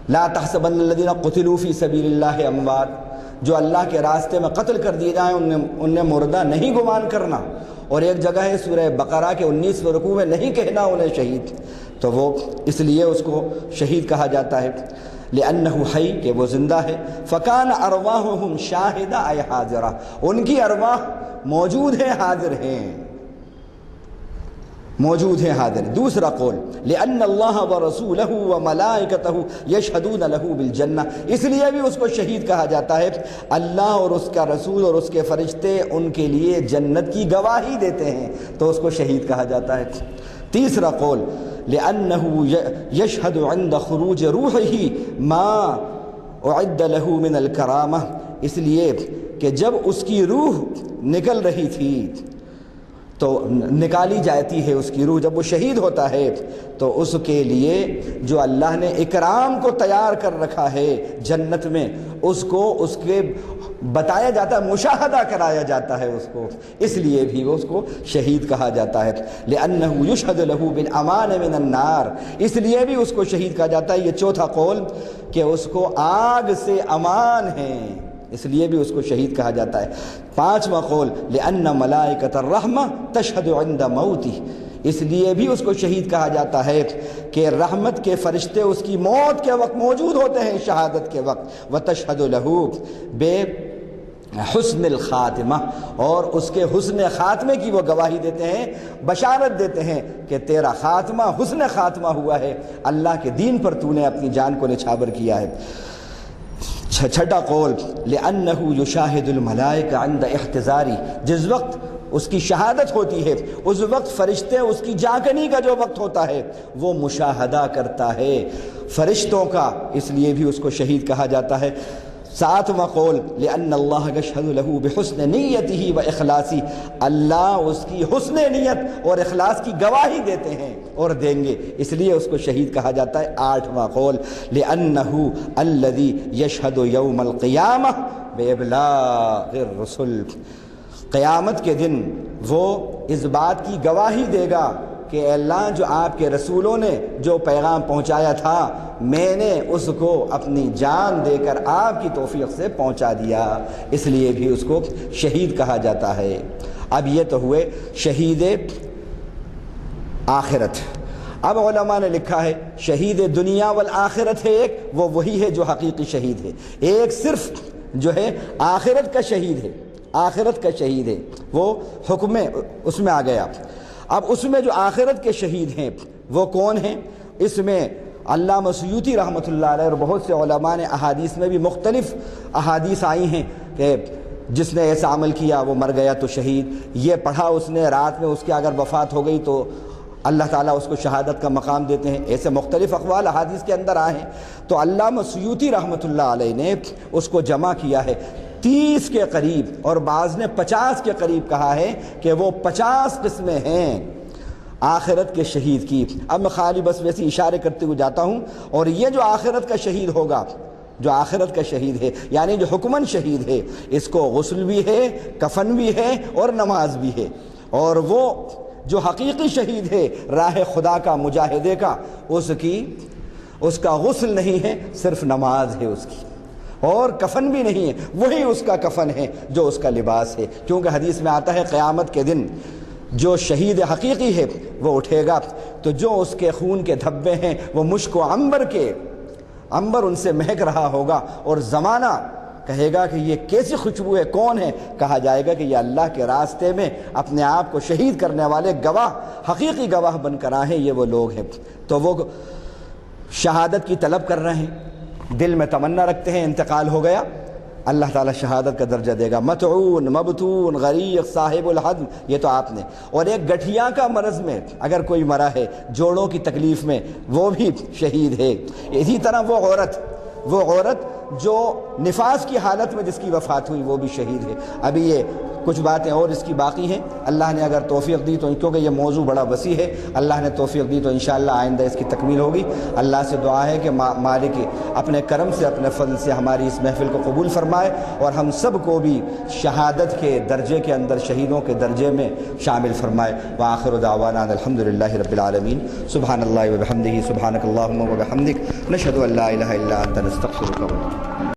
Speaker 3: لا تحسبن الذین قتلوا فی سبیل اللہ اموات، جو اللہ کے راستے میں قتل کر دیے جائیں انہیں مردہ نہیں گمان کرنا۔ اور ایک جگہ ہے سورہ بقرہ کے 19ویں رکوع میں نہیں کہنا انہیں شہید، تو وہ اس لیے اس کو شہید کہا جاتا ہے لأنہ حی، کہ وہ زندہ ہے۔ فکان ارواحہم شاہدہ اے حاضرہ، ان کی ارواح موجود ہیں، حاضر ہیں، موجود ہیں، حاضر۔ دوسرا قول لأن اللہ ورسولہ وملائکتہ یشہدون لہ بالجنہ، اس لیے بھی اس کو شہید کہا جاتا ہے، اللہ اور اس کا رسول اور اس کے فرشتے ان کے لیے جنت کی گواہی دیتے ہیں، تو اس کو شہید کہا جاتا ہے۔ تیسرا قول لأنہ یشہد عند خروج روحہ ما اعد لہ من الکرامہ، اس لیے کہ جب اس کی روح نکل رہی تھی تو نکالی جاتی ہے، اس کی روح جب وہ شہید ہوتا ہے تو اس کے لیے جو اللہ نے اکرام کو تیار کر رکھا ہے جنت میں، اس کو اس کے بتایا جاتا ہے، مشاہدہ کرایا جاتا ہے اس کو، اس لیے بھی وہ اس کو شہید کہا جاتا ہے۔ لأنہ یشہد لہ بالامان من النار، اس لیے بھی اس کو شہید کہا جاتا ہے۔ یہ چوتھا قول کہ اس کو آگ سے امان ہے، اس لیے بھی اس کو شہید کہا جاتا ہے۔ پانچواں قول لأن ملائکۃ الرحمہ تشہد عند موتہ، اس لیے بھی اس کو شہید کہا جاتا ہے کہ رحمت کے فرشتے اس کی موت کے وقت موجود ہوتے ہیں، شہادت کے وقت۔ وتشہد لہ بے حسن الخاتمہ، اور اس کے حسن خاتمے کی وہ گواہی دیتے ہیں، بشارت دیتے ہیں کہ تیرا خاتمہ حسن خاتمہ ہوا ہے، اللہ کے دین پر تو نے اپنی جان کو نچھاور کیا ہے۔ چھٹا قول لأنہ یشاہد الملائکہ عند احتضاری، جس وقت اس کی شہادت ہوتی ہے اس وقت فرشتے اس کی جاگنی کا جو وقت ہوتا ہے وہ مشاہدہ کرتا ہے فرشتوں کا، اس لیے بھی اس کو شہید کہا جاتا ہے۔ ساتواں قول لأن اللہ یشہد لہ بحسن نیتہ و اخلاصی، اللہ اس کی حسن نیت اور اخلاص کی گواہی دیتے ہیں اور دیں گے، اس لیے اس کو شہید کہا جاتا ہے۔ آٹھواں قول لأنہ الذی یشہد یوم القیامہ بابلاغ الرسل، قیامت کے دن وہ اس بات کی گواہی دے گا کہ اے اللہ جو آپ کے رسولوں نے جو پیغام پہنچایا تھا میں نے اس کو اپنی جان دے کر آپ کی توفیق سے پہنچا دیا، اس لیے بھی اس کو شہید کہا جاتا ہے۔ اب یہ تو ہوئے شہید آخرت۔ اب علماء نے لکھا ہے شہید دنیا والآخرت ہے ایک، وہ وہی ہے جو حقیقی شہید ہے، ایک صرف جو ہے آخرت کا شہید ہے، آخرت کا شہید ہے، وہ حکم اس میں آ گیا۔ اب اس میں جو آخرت کے شہید ہیں وہ کون ہیں، اس میں علامہ سیوطی رحمۃ اللہ علیہ اور بہت سے علماء نے احادیث میں بھی مختلف احادیث آئی ہیں کہ جس نے ایسا عمل کیا وہ مر گیا تو شہید، یہ پڑھا اس نے رات میں اس کی اگر وفات ہو گئی تو اللہ تعالیٰ اس کو شہادت کا مقام دیتے ہیں، ایسے مختلف اقوال احادیث کے اندر آئے ہیں۔ تو علامہ سیوطی رحمۃ اللہ علیہ نے اس کو جمع کیا ہے 30 کے قریب، اور بعض نے 50 کے قریب کہا ہے کہ وہ 50 قسمیں ہیں آخرت کے شہید کی۔ اب میں خالی بس ویسے اشارے کرتے ہوئے جاتا ہوں، اور یہ جو آخرت کا شہید ہوگا، جو آخرت کا شہید ہے یعنی جو حکمن شہید ہے، اس کو غسل بھی ہے، کفن بھی ہے اور نماز بھی ہے، اور وہ جو حقیقی شہید ہے راہ خدا کا مجاہدے کا، اس کا غسل نہیں ہے، صرف نماز ہے اس کی، اور کفن بھی نہیں ہے، وہی اس کا کفن ہے جو اس کا لباس ہے، کیونکہ حدیث میں آتا ہے قیامت کے دن جو شہید حقیقی ہے وہ اٹھے گا تو جو اس کے خون کے دھبے ہیں وہ مشک و عنبر ان سے مہک رہا ہوگا، اور زمانہ کہے گا کہ یہ کیسی خوشبو ہے، کون ہے؟ کہا جائے گا کہ یہ اللہ کے راستے میں اپنے آپ کو شہید کرنے والے گواہ، حقیقی گواہ بن کر آئے ہیں، یہ وہ لوگ ہیں۔ تو وہ شہادت کی طلب کر رہے ہیں، دل میں تمنا رکھتے ہیں انتقال ہو گیا، اللہ تعالیٰ شہادت کا درجہ دے گا، مطعون، مبتون، غریق، صاحب الحدم، یہ تو آپ نے۔ اور ایک گٹھیا کا مرض میں اگر کوئی مرا ہے، جوڑوں کی تکلیف میں، وہ بھی شہید ہے۔ اسی طرح وہ عورت جو نفاس کی حالت میں جس کی وفات ہوئی وہ بھی شہید ہے۔ ابھی یہ کچھ باتیں اور اس کی باقی ہیں، اللہ نے اگر توفیق دی تو، کیونکہ یہ موضوع بڑا وسیع ہے، اللہ نے توفیق دی تو انشاءاللہ آئندہ اس کی تکمیل ہوگی۔ اللہ سے دعا ہے کہ مالک اپنے کرم سے، اپنے فضل سے ہماری اس محفل کو قبول فرمائے، اور ہم سب کو بھی شہادت کے درجے کے اندر، شہیدوں کے درجے میں شامل فرمائے۔ وآخر دعوانا الحمدللہ رب العالمین، سبحان اللہ وبحمدہ، سبحانک اللہم وبحمدک، نشہد ان لا الہ الا انت، نستغفرک ونتوب۔